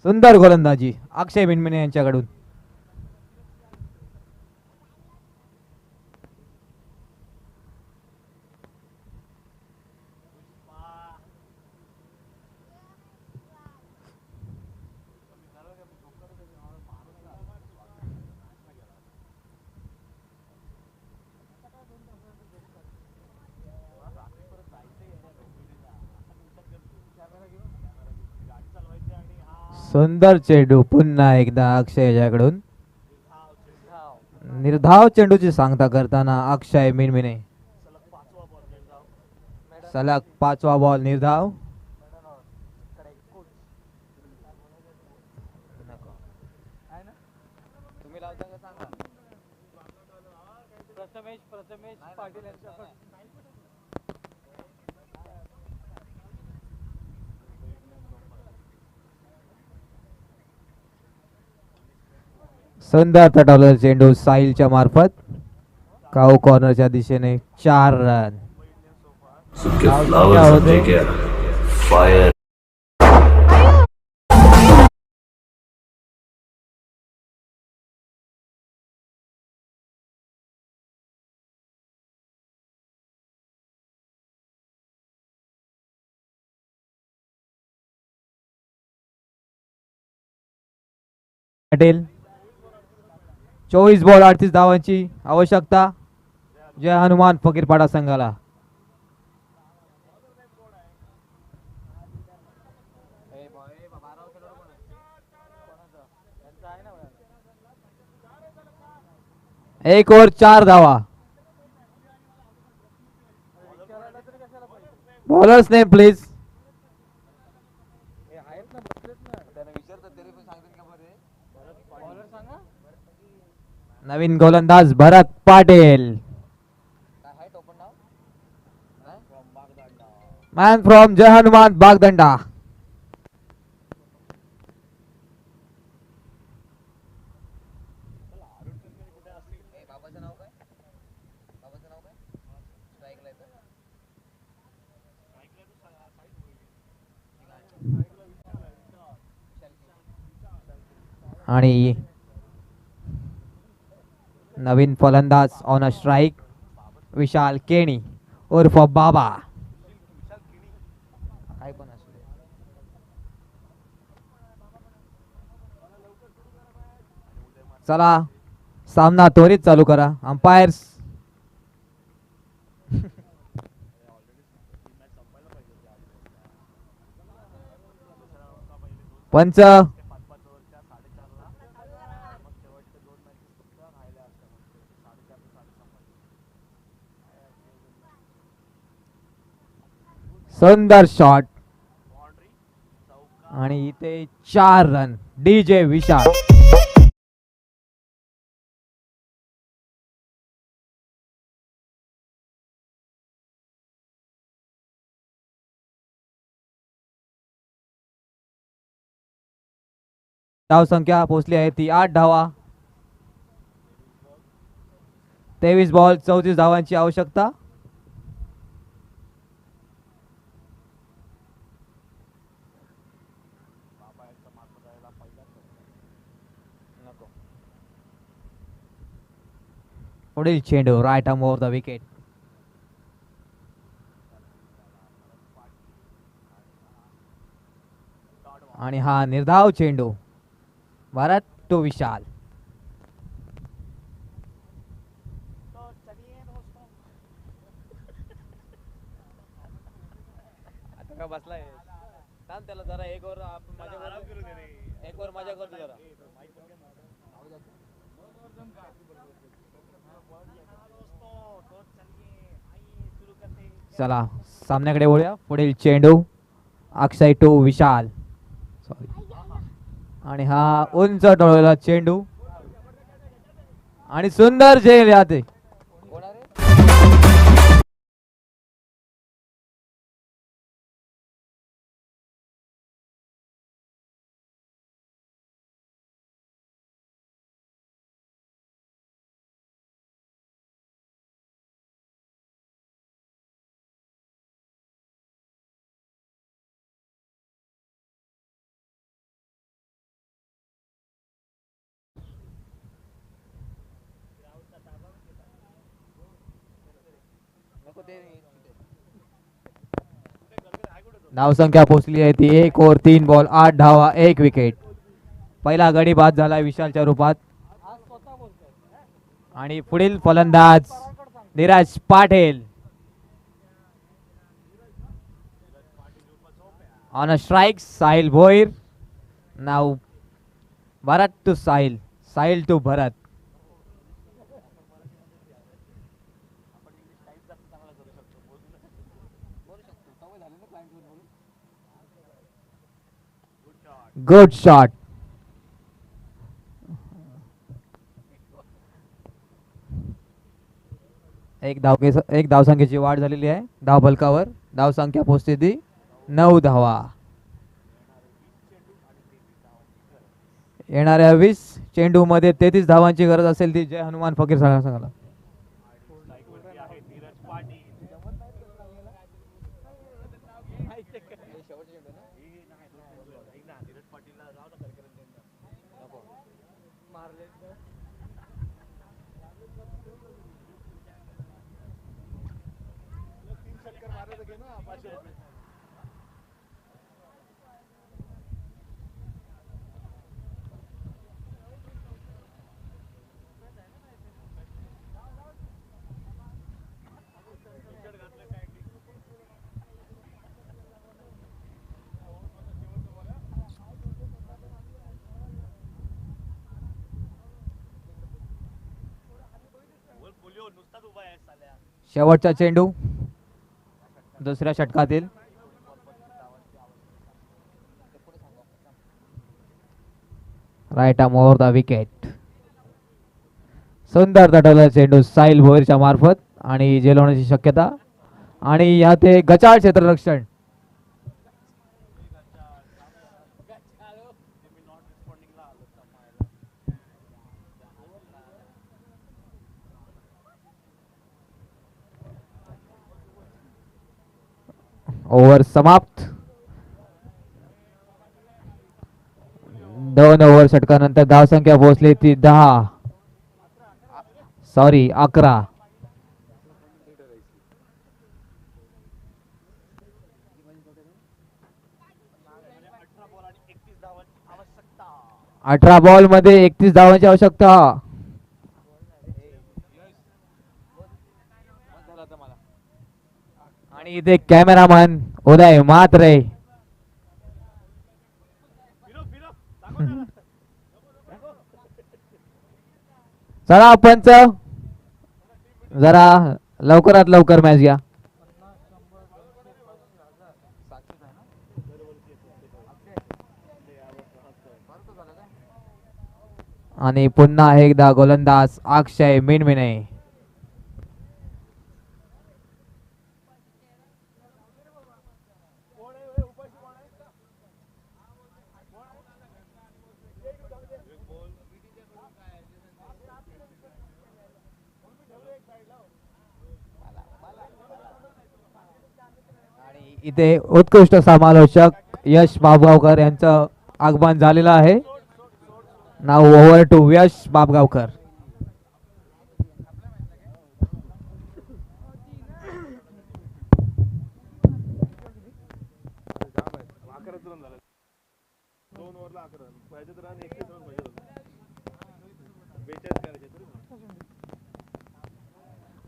सुंदर गोलंदाजी अक्षय मिनमिने यांच्याकडून. सुंदर चेंडू पुन्हा एकदा अक्षय याकडून. निर्धाव चेंडूची सांगता करताना अक्षय मिनमिने. सलग 5वा बॉल निर्धाव. सुंदर तटवलेला चेंडू साहिलच्या मार्फत काऊ कॉर्नरच्या दिशेने 4 run. So give flowers and take care. Fire. Patel 24 ball 38 धावांची आवश्यकता जय हनुमान फकीरपाडा संघाला. एक ओव्हर 4 धावा. Bowlers name please. नवीन गोलंदाज भरत पाटील. Man from Jai Hanuman Bagdanda. आणि नवीन फलंदाज on a strike Vishal Keni उर्फ बाबा. काय पण असू दे. चला सामना त्वरित चालू करा. अंपायर्स पंच सुंदर शॉट आणि इथे 4 रन. डीजे विशाल. धाव संख्या पोहोचली आहे ती 8 धावा. 23 बॉल 34 धावांची आवश्यकता. पुढील चेंडू right arm over the wicket. आणि हा निर्धाव चेंडू. भारत टू विशाल. आता का बसलाय थांब त्याला जरा एक ओव्हर मजा करतो जरा. चला सामन्याकडे वळूया. पुढील चेंडू अक्षय टू विशाल. सॉरी. आणि हा उंच टोळलेला चेंडू आणि सुंदर झेल याते. धावसंख्या पोहोचली आहे ती 1 ओव्हर 3 बॉल 8 धावा 1 विकेट. पहिला गडी बाद झाला विशालच्या रूपात. आणि पुढील फलंदाज Dhiraj Patil. On a strike Sahil Bhoir. नाव Bharat to Sahil. Sahil to Bharat. Good shot. एक धावसंख्येची वाढ झालेली आहे धाव फलकावर. धावसंख्या पोहोचते ती 9 धावा. येणाऱ्या 20 चेंडू मध्ये 33 धावांची गरज असेल ती जय हनुमान फकीर संघाला. शेवटचा चेंडू दुसऱ्या षटकातील. Right arm over the wicket. सुंदर तटवलेला चेंडू साहिल भोईरच्या मार्फत आणि झेल होण्याची शक्यता. आणि यात एक गचाळ क्षेत्ररक्षण. ओव्हर समाप्त. 2 ओव्हर षटकानंतर धावसंख्या पोहोचली ती 11. अठरा बॉल मध्ये 31 धावांची आवश्यकता. आणि इथे कॅमेरामन उदय म्हात्रे. चला पंच, जरा लवकरात लवकर मॅच घ्या. आणि पुन्हा एकदा गोलंदाज अक्षय मिनमिने. इथे उत्कृष्ट समालोचक यश बाबगावकर यांचं आगमन झालेलं आहे. नाव ओव्हर टू यश बाबगावकर.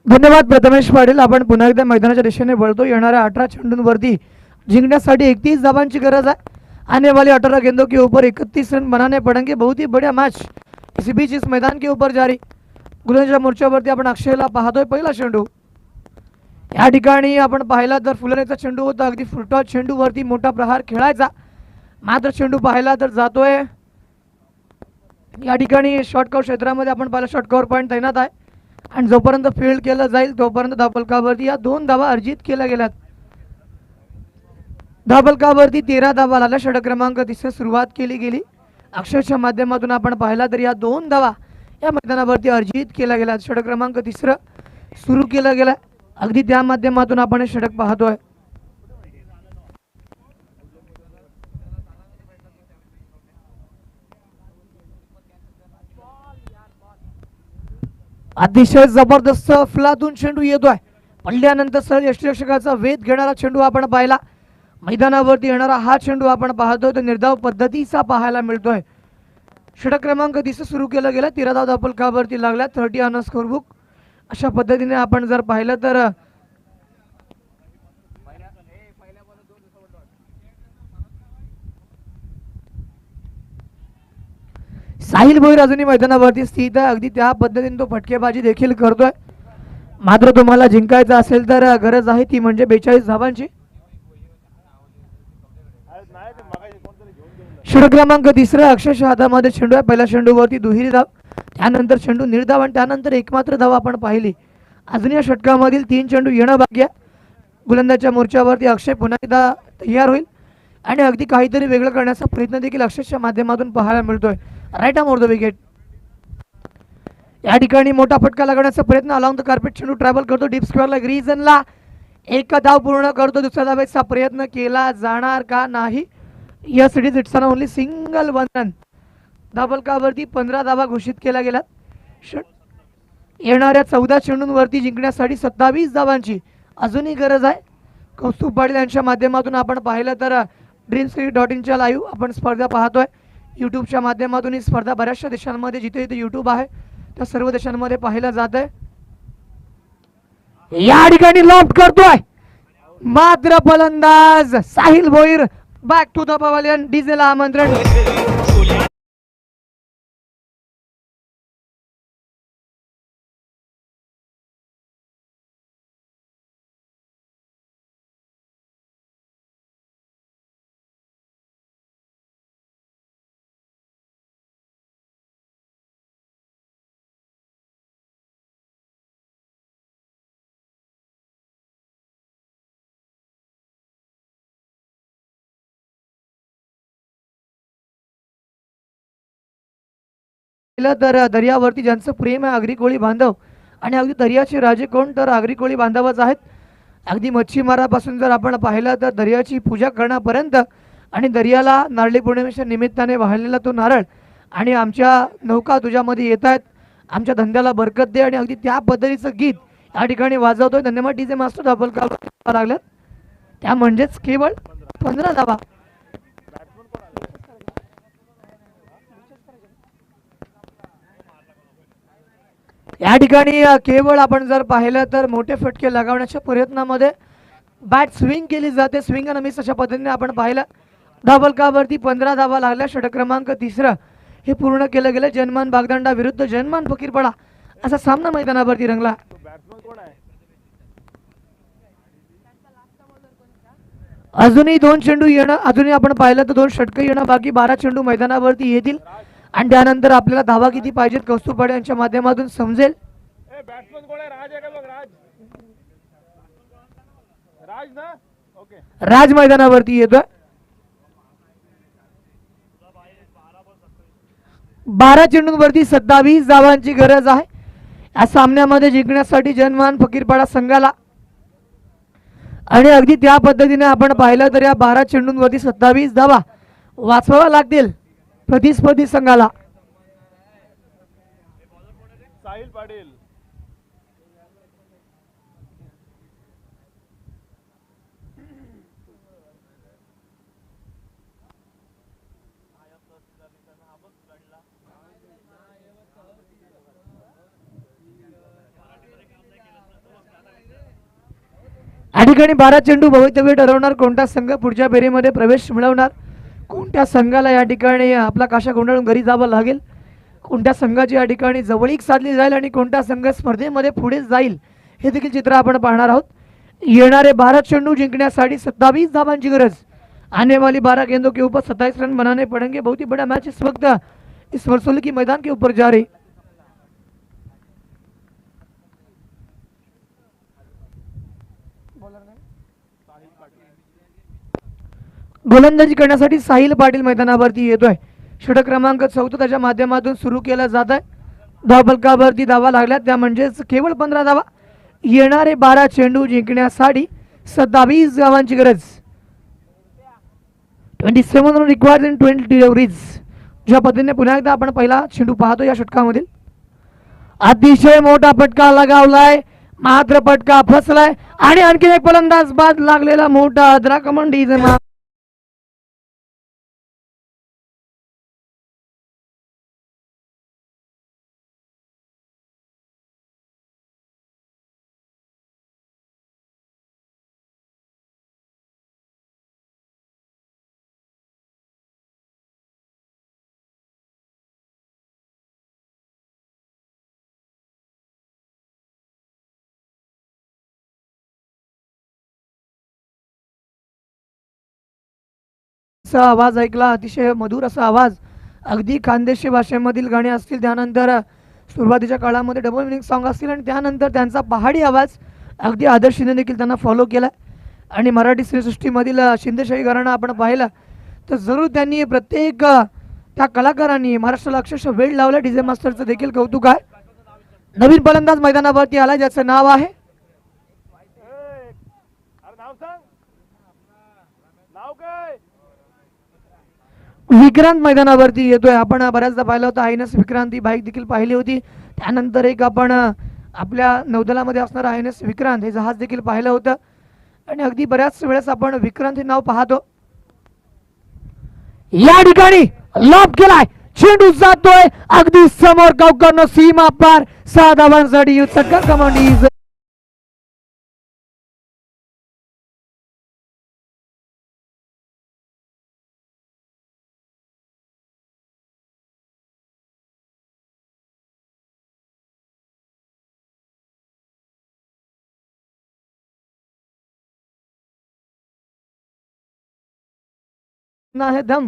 धन्यवाद प्रथमेश पाटील. आपण पुन्हा एकदा मैदानाच्या दिशेने वळतो. येणाऱ्या 18 चेंडूंवरती जिंकण्यासाठी 31 धावांची गरज आहे. आने वाली 18 गेंदों के ऊपर 31 रन बनाने पड़ेंगे. बहुत ही बढ़िया मैच इसी बीच इस मैदान के ऊपर जारी. गुलांच्या मोर्चावरती आपण अक्षयला पाहतोय. पहिला चेंडू या ठिकाणी आपण पाहिला तर फुलनेचा चेंडू होता. अगदी फुलटॉस चेंडूवरती मोठा प्रहार खेळायचा, मात्र चेंडू पाहिला तर जातोय. या ठिकाणी शॉर्ट कव्हर क्षेत्रामध्ये आपण पाहिला शॉर्ट कव्हर पॉईंट तैनात आहे आणि जोपर्यंत फील्ड केलं जाईल तोपर्यंत धावफलकावरती या 2 धावा अर्जित केल्या गेल्यात. धावफलकावरती 13 धावा आल्या. षटक क्रमांक 30 सुरुवात केली गेली. अक्षयच्या माध्यमातून आपण पाहिला तर या 2 धावा या मैदानावरती अर्जित केल्या गेल्यात. षटक क्रमांक 30 सुरू केला गेला. अगदी त्या माध्यमातून आपण हे षटक पाहतोय. अतिशय जबरदस्त फुलातून चेंडू येतोय. पडल्यानंतर सरळ यष्टिरक्षकाचा वेध घेणारा चेंडू आपण पाहिला. मैदानावरती येणारा हा चेंडू आपण पाहतोय तो निर्धाव पद्धतीचा पाहायला मिळतोय. षटक क्रमांक 30 सुरू केलं गेलं. 13 धावा धावफलकावरती लागल्या. 30 ऑन स्कोर बुक. अशा पद्धतीने आपण जर पाहिलं तर साहिल भोईर अजूनही मैदानावरती स्थित आहे. अगदी त्या पद्धतीने तो फटकेबाजी देखील करतोय. मात्र तुम्हाला जिंकायचं असेल तर गरज आहे ती म्हणजे 42 धावांची. षटक क्रमांक 30 अक्षरशः हातामध्ये चेंडू आहे. पहिल्या चेंडूवरती दुहेरी धाव, त्यानंतर चेंडू निर्धाव आणि त्यानंतर एकमात्र धाव आपण पाहिली. अजून या षटकामधील 3 चेंडू येणं बाकी आहे. गोलंदाजच्या मोर्चावरती अक्षय पुन्हा एकदा तयार होईल आणि अगदी काहीतरी वेगळं करण्याचा प्रयत्न देखील अक्षयच्या माध्यमातून पाहायला मिळतोय. Right arm over the wicket. या ठिकाणी मोठा फटका लागण्याचा प्रयत्न. अलाउंग द कार्पेट चेंडू ट्रॅव्हल करतो डीप स्क्वेअरला ग्रीजनला. एक धाव पूर्ण करतो. दुसऱ्या धावेचा प्रयत्न केला जाणार का नाही. Yes it is it's an only single 1 run. धावफलकावरती 15 धावा घोषित केल्या गेल्यात. येणाऱ्या 14 चेंडूंवरती जिंकण्यासाठी 27 धावांची अजूनही गरज आहे. कौस्तुभ पाटील यांच्या माध्यमातून आपण पाहिलं तर ड्रीम्सक्रिकेट.inच्या लाईव्ह आपण स्पर्धा पाहतोय. यूट्यूबच्या माध्यमातून ही स्पर्धा बऱ्याचशा देशांमध्ये जिथे जिथे यूट्यूब आहे त्या सर्व देशांमध्ये पाहिलं जात आहे. या ठिकाणी लॉफ्ट करतोय मात्र फलंदाज Sahil Bhoir. Back to the pavilion. डीजेला आमंत्रण. तर दर्यावरती ज्यांचं प्रेम आहे आगरी कोळी बांधव आणि अगदी दर्याचे राजे कोण तर आगरी कोळी बांधवच आहेत. अगदी मच्छीमारापासून जर आपण पाहिलं तर दर्याची पूजा करण्यापर्यंत आणि दर्याला नारळी पौर्णिमेच्या निमित्ताने वाहिलेला तो नारळ आणि आमच्या नौका तुझ्यामध्ये येत आहेत, आमच्या धंद्याला बरकत दे, आणि अगदी त्या पद्धतीचं गीत या ठिकाणी वाजवतोय धन्यवाद डीजे मास्टर डबल का लागल्यात त्या म्हणजेच केवळ 15 धावा. या ठिकाणी केवळ आपण जर पाहिलं तर मोठे फटके लगावण्याच्या प्रयत्नामध्ये बॅट स्विंग केली जाते, स्विंग आणि मिस अशा पद्धतीने आपण पाहिलं. धाबलकावरती 15 धावा लागल्या. षटक क्रमांक 3 हे पूर्ण केलं गेलं. जनमान बागदांडा विरुद्ध जनमान फकीरपाडा असा सामना मैदानावरती रंगला. बॅट्समन कोण आहे? अजूनही 2 चेंडू येणं, अजूनही आपण पाहिलं तर 2 षटकं येणं बाकी. 12 चेंडू मैदानावरती येतील आणि त्यानंतर आपल्याला धावा किती पाहिजेत कौस्तुभ पाडे यांच्या माध्यमातून समजेल. ए बॅट्समन कोण आहे? राज आहे का बघ, राज. राज ना, ओके. राज मैदानावरती येतोय. 12 चेंडूंवरती 27 धावांची गरज आहे या सामन्यामध्ये जिंकण्यासाठी जनमान फकीरपाडा संघाला. आणि अगदी त्या पद्धतीने आपण पाहिलं तर या 12 चेंडूंवरती 27 धावा वाचवाव्या लागतील प्रतिस्पर्धी संघाला. साहिल पाटील. या ठिकाणी 12 चेंडू भवितव्य ठरवणार कोणता संघ पुढच्या फेरीमध्ये प्रवेश मिळवणार, कोणत्या संघाला या ठिकाणी आपला काशा गुंडाळून घरी जावं लागेल, कोणत्या संघाची या ठिकाणी जवळीक साधली जाईल आणि कोणता संघ स्पर्धेमध्ये पुढे जाईल हे देखील चित्र आपण पाहणार आहोत. येणारे 12 चेंडू जिंकण्यासाठी 27 धावांची गरज. आने वाली 12 गेंदों के ऊपर 27 रन बनाने पड़ेंगे. बहुत ही बड़ा मैच इस वक्त इस वर्सोली की मैदान के ऊपर जा रही. गोलंदाजी करण्यासाठी साहिल पाटील मैदानावरती येतोय. षटक क्रमांक 14 त्याच्या माध्यमातून सुरू केला जात आहे. धावफलकावरती धावा लागल्या त्या म्हणजेच केवळ 15 धावा. येणारे 12 चेंडू जिंकण्यासाठी 27 धावांची गरज. 27 रन रिक्वायर्ड इन 20 डिलिव्हरीज. ज्या पद्धतीने पुन्हा एकदा आपण पहिला चेंडू पाहतो या षटकामधील अतिशय मोठा फटका लगावलाय, मात्र फटका फसलाय आणि आणखी एक फलंदाज बाद लागलेला मोठा अद्रा कमांडी असा आवाज ऐकला, अतिशय मधुर असा आवाज. अगदी खानदेशी भाषेमधील गाणी असतील, त्यानंतर सुरुवातीच्या काळामध्ये डबल मिनिंग सॉन्ग असतील आणि त्यानंतर त्यांचा पहाडी आवाज अगदी आदर्शीने देखील त्यांना फॉलो केला. आणि मराठी श्रीसृष्टीमधील शिंदेशाही घराणं आपण पाहिलं तर जरूर त्यांनी प्रत्येक त्या कलाकारांनी महाराष्ट्राला अक्षरशः वेळ लावला. डीजे मास्टरचं देखील कौतुक आहे. नवीन फलंदाज मैदानावरती आला ज्याचं नाव आहे अरे नाव सांग, नाव काय? विक्रांत मैदानावरती येतोय. आपण बऱ्याचदा पाहिलं होतं आयनस विक्रांत ही बाईक देखील पाहिली होती. त्यानंतर एक आपण आपल्या नौदलामध्ये असणारं आयनस विक्रांत हे जहाज देखील पाहिलं होतं आणि अगदी बऱ्याच वेळेस आपण विक्रांत हे नाव पाहतो. या ठिकाणी लॉब केलाय, चेंडू जातोय अगदी समोर कौकर्ण सीमा पार. 6 धावांसाठी युद्धकर कमांडीज आहे दम.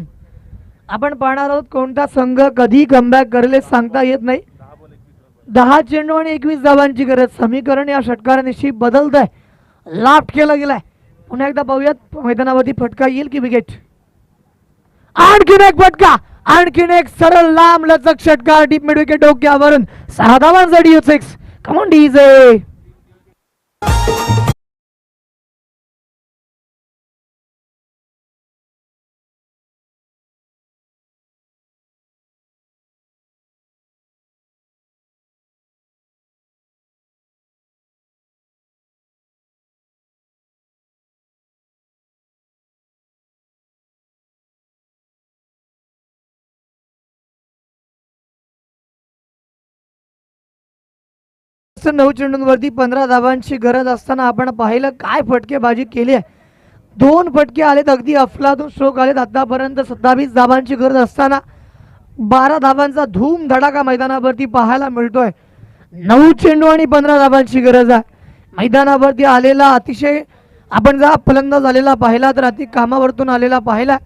आपण पाहणार आहोत कोणता संघ कधी कमबॅक करेल सांगता येत नाही. 10 चेंडू आणि 21 धावांची गरज. समीकरण या षटकारानिशी बदलत आहे. लाफ्ट केला गेलाय. पुन्हा एकदा पाहूयात मैदानावरती फटका येईल की विकेट. आणखीन एक फटका, आणखीन एक सरळ लांब लचक षटकार डीप मिड विकेट डोक्यावरून. 6 धावांसाठी 6. कम ऑन डीजे. 9 चेंडूंवरती 15 धावांची गरज असताना आपण पाहिलं काय फटकेबाजी केली आहे. 2 फटके आलेत, अगदी अफलातून स्ट्रोक आलेत. आतापर्यंत 27 धावांची गरज असताना 12 धावांचा धूम धडाका मैदानावरती पाहायला मिळतोय. 9 चेंडू आणि 15 धावांची गरज आहे. मैदानावरती आलेला अतिशय आपण जर फलंदाज आलेला पाहिला तर अति कामावरतून आलेला पाहिला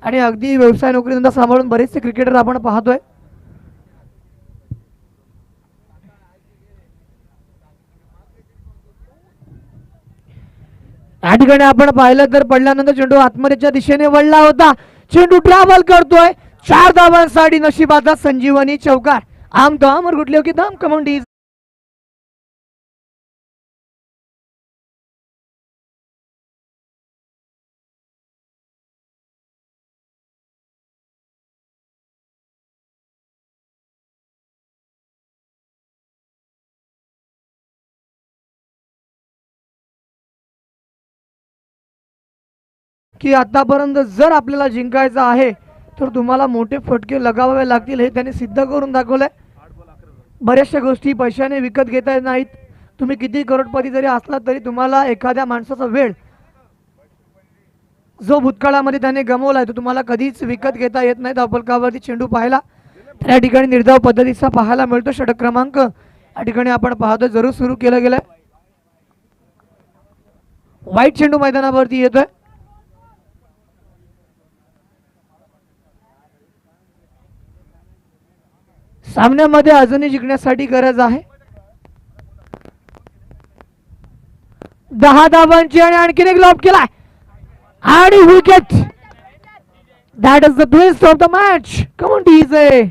आणि अगदी व्यवसाय नोकरी धंदा सांभाळून बरेचसे क्रिकेटर आपण पाहतोय. या ठिकाणी आपण पाहिलं तर पडल्यानंतर चेंडू आत्महत्येच्या दिशेने वळला होता. चेंडू ट्रॅव्हल करतोय 4 धावांसाठी नशिबाचा संजीवनी चौकार. आम तो आम और गुटलियों की दाम कमांडीज. की आतापर्यंत जर आपल्याला जिंकायचं आहे तर तुम्हाला मोठे फटके लगावावे लागतील हे त्यांनी सिद्ध करून दाखवलंय. बऱ्याचशा गोष्टी पैशाने विकत घेता येत नाहीत. तुम्ही किती करोडपती जरी असला तरी तुम्हाला एखाद्या माणसाचा वेळ जो भूतकाळामध्ये त्याने गमावलाय तो तुम्हाला कधीच विकत घेता येत नाही. धावफलकावरती चेंडू पाहिला तर या ठिकाणी निर्धाव पद्धतीचा पाहायला मिळतो. षटक क्रमांक या ठिकाणी आपण पाहतो जरूर सुरू केलं गेलंय. वाईट चेंडू मैदानावरती येतोय. सामन्यामध्ये अजूनही जिंकण्यासाठी गरज आहे. 10 धावांची आणि आणखीन एक लॉब केलाय आणि wicket. That is the twist of the match. Come on DJ.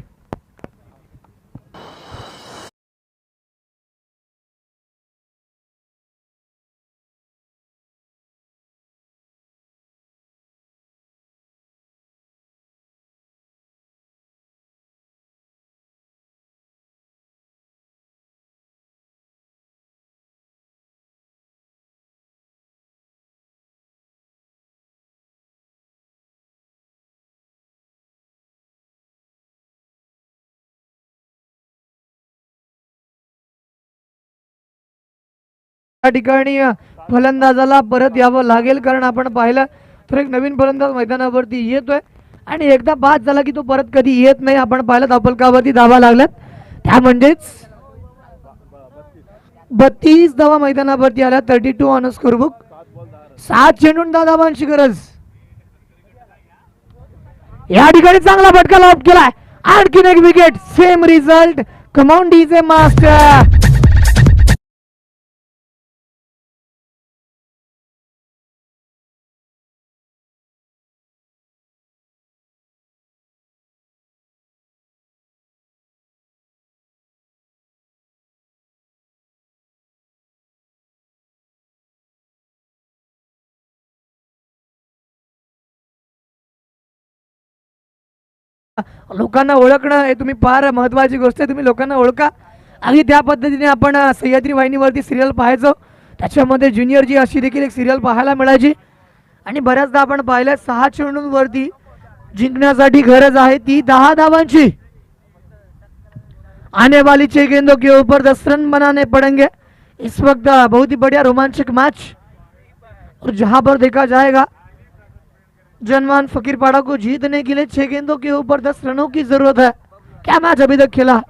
या ठिकाणी फलंदाजाला परत यावं लागेल कारण आपण पाहिलं तर एक नवीन फलंदाज मैदानावरती येतोय आणि एकदा बाद झाला की तो परत कधी येत नाही. आपण पाहिलं धावफलकावरती धावा लागल्यात त्या म्हणजेच 32 धावा मैदानावरती आल्या. 32 ऑन स्कोरबुक. 7 चेंडून 10 धावांची गरज. या ठिकाणी चांगला फटका लॉब केलाय. आणखीन एक wicket. Same result. Come on DJ master. लोकांना ओळखणं हे तुम्ही फार महत्वाची गोष्ट आहे. तुम्ही लोकांना ओळखा. आणि त्या पद्धतीने आपण सह्याद्री वाहिनीवरती सिरियल पाहायचो. त्याच्यामध्ये ज्युनियर जी अशी देखील एक सिरियल पाहायला मिळायची आणि बऱ्याचदा आपण पाहिलं 6 चेंडूंवरती जिंकण्यासाठी गरज आहे ती 10 धावांची. आने वाली 6 गेंदों के ऊपर 10 रन बनाने पड़ेंगे. इस वक्त बहुत ही बढ़िया रोमांचक मैच और जहां पर देखा जाएगा जनमान फकीरपाड़ा को जीतने के लिए 6 गेंदों के ऊपर 10 रनों की जरूरत है. क्या मैच अभी तक खेला.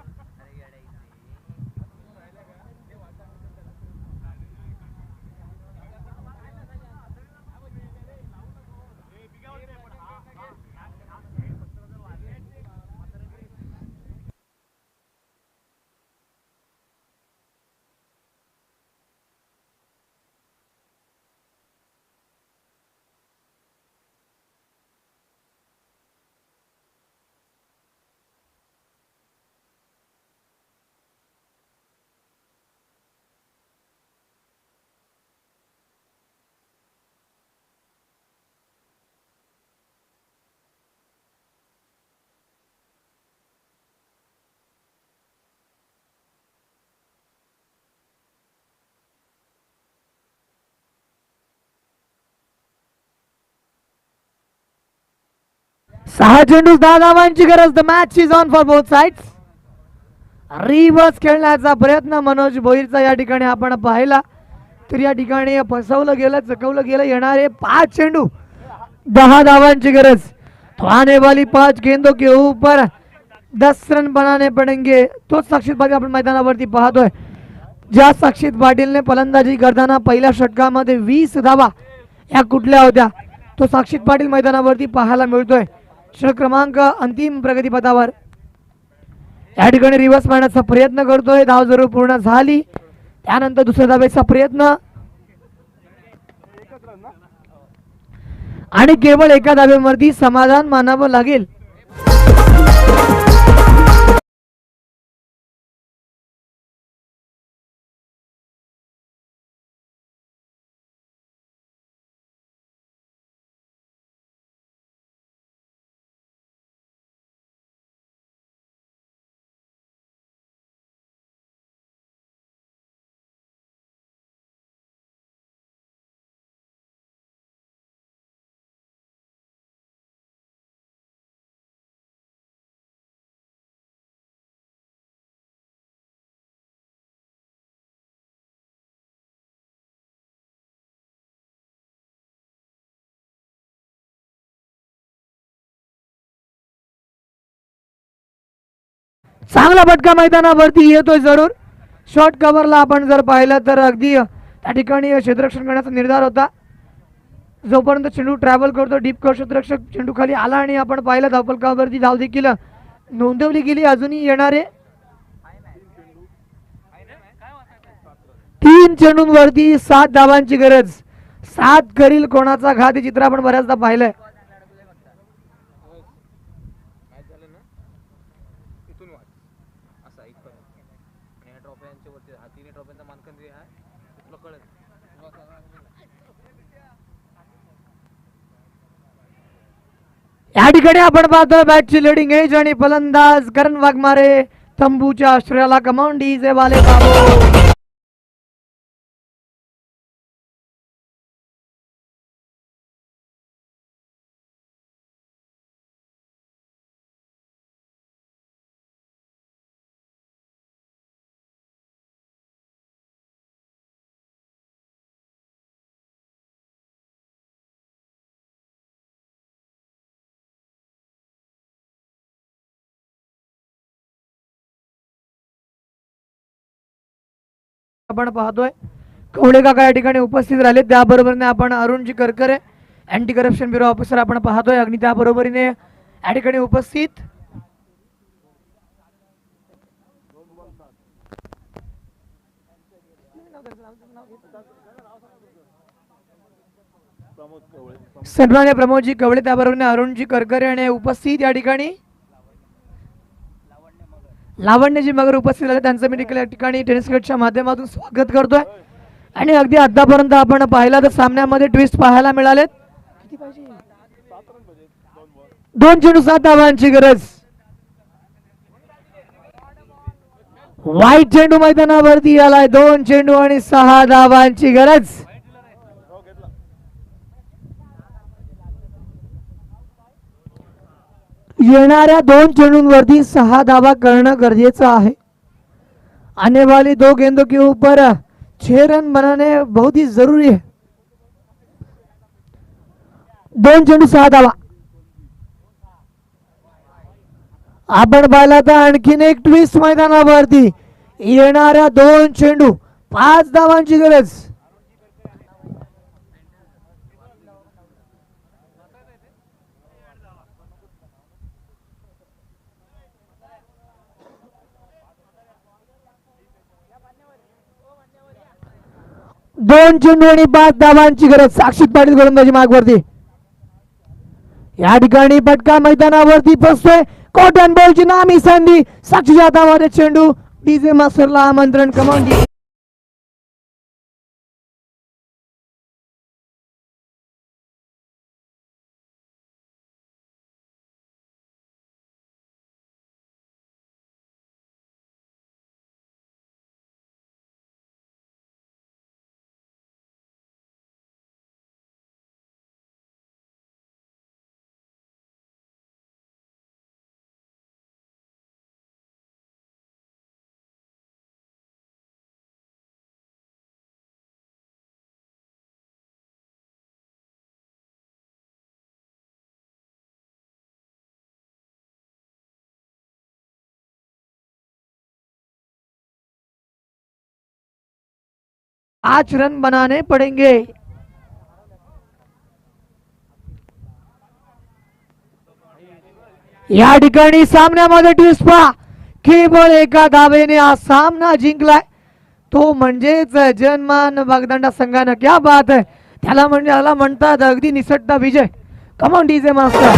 सहा चेंडू 10 धावांची गरज. The match is on for both sides. Reverse खेळण्याचा प्रयत्न मनोज भोईरचा या ठिकाणी आपण पाहिला, तर या ठिकाणी फसवलं गेलं, चकवलं गेलं. येणारे 5 चेंडू 10 धावांची गरज. तो आने वाली 5 गेंदों के ऊपर 10 रन बनाने पडेंगे. तोच साक्षीत पाटील आपण मैदानावरती पाहतोय. ज्या साक्षीत पाटीलने फलंदाजी करताना पहिल्या षटकामध्ये 20 धावा या कुठल्या होत्या, तो साक्षीत पाटील मैदानावरती पाहायला मिळतोय. षटक क्रमांक अंतिम प्रगतीपथावर. या ठिकाणी रिव्हर्स मारण्याचा प्रयत्न करतोय. धाव जरूर पूर्ण झाली. त्यानंतर दुसऱ्या धावेचा प्रयत्न आणि केवळ एका धावेवरती समाधान मानावं लागेल. चांगला फटका मैदानावरती येतोय जरूर. शॉर्ट कव्हरला आपण जर पाहिलं तर अगदी त्या ठिकाणी क्षेत्ररक्षण करण्याचा निर्धार होता. जोपर्यंत चेंडू ट्रॅव्हल करतो डीप कर क्षेत्ररक्षक चेंडू खाली आला आणि आपण पाहिलं धावफलकावरती धाव देखील नोंदवली गेली. अजूनही येणारे 3 चेंडूंवरती 7 धावांची गरज. 7 करील कोणाचा घात हे चित्र आपण बऱ्याचदा पाहिलंय. या ठिकाणी आपण पाहतोय बॅटची लिडिंग एज आणि फलंदाज करण वाघमारे तंबूच्या आश्रयाला कमांडी जे वाले बाबू. आपण पाहतोय कवळे काका या ठिकाणी उपस्थित राहिले. त्याबरोबरीने आपण Arunji Karkare anti corruption bureau officer आपण पाहतोय. अगदी त्याबरोबरीने या ठिकाणी उपस्थित सन्मान्य प्रमोदजी कवळे, त्याबरोबरीने अरुणजी करकरे आणि उपस्थित या ठिकाणी लावण्यजी मगर उपस्थित झाले. त्यांचं मी देखील या ठिकाणी टेनिस क्रिकेटच्या माध्यमातून स्वागत करतोय. आणि अगदी आतापर्यंत आपण पाहिला तर सामन्यामध्ये ट्विस्ट पाहायला मिळालेत. 2 चेंडू 7 धावांची गरज. वाईट चेंडू मैदानावरती आलाय. 2 चेंडू आणि 6 धावांची गरज. येणाऱ्या 2 चेंडूंवरती 6 धावा करणं गरजेचं आहे. आने वाली 2 गेंदों के ऊपर 6 रन बनाने बहुत ही जरूरी है. 2 चेंडू 6 धावा. आपण पाहिला तर आणखीन एक ट्विस्ट मैदानावरती. येणाऱ्या 2 चेंडू 5 धावांची गरज. दोन चेंडू आणि 5 धावांची गरज. साक्षीत पाटील गोलंदाजी मार्गवरती. या ठिकाणी फटका मैदानावरती फसतोय. कॉटन बॉलची नामी संधी. साक्षीच्या हातामध्ये चेंडू. डीजे मास्टरला आमंत्रण. कमांडी 5 रन बनाने पड़ेंगे। या ठिकाणी सामन्यामध्ये ट्विस्ट पहा, केवळ एका धावेने हा सामना जिंकलाय तो म्हणजेच जनमान बागदांडा संघानं. क्या बात आहे, त्याला म्हणतात अगदी निसटता विजय. Come on DJ master.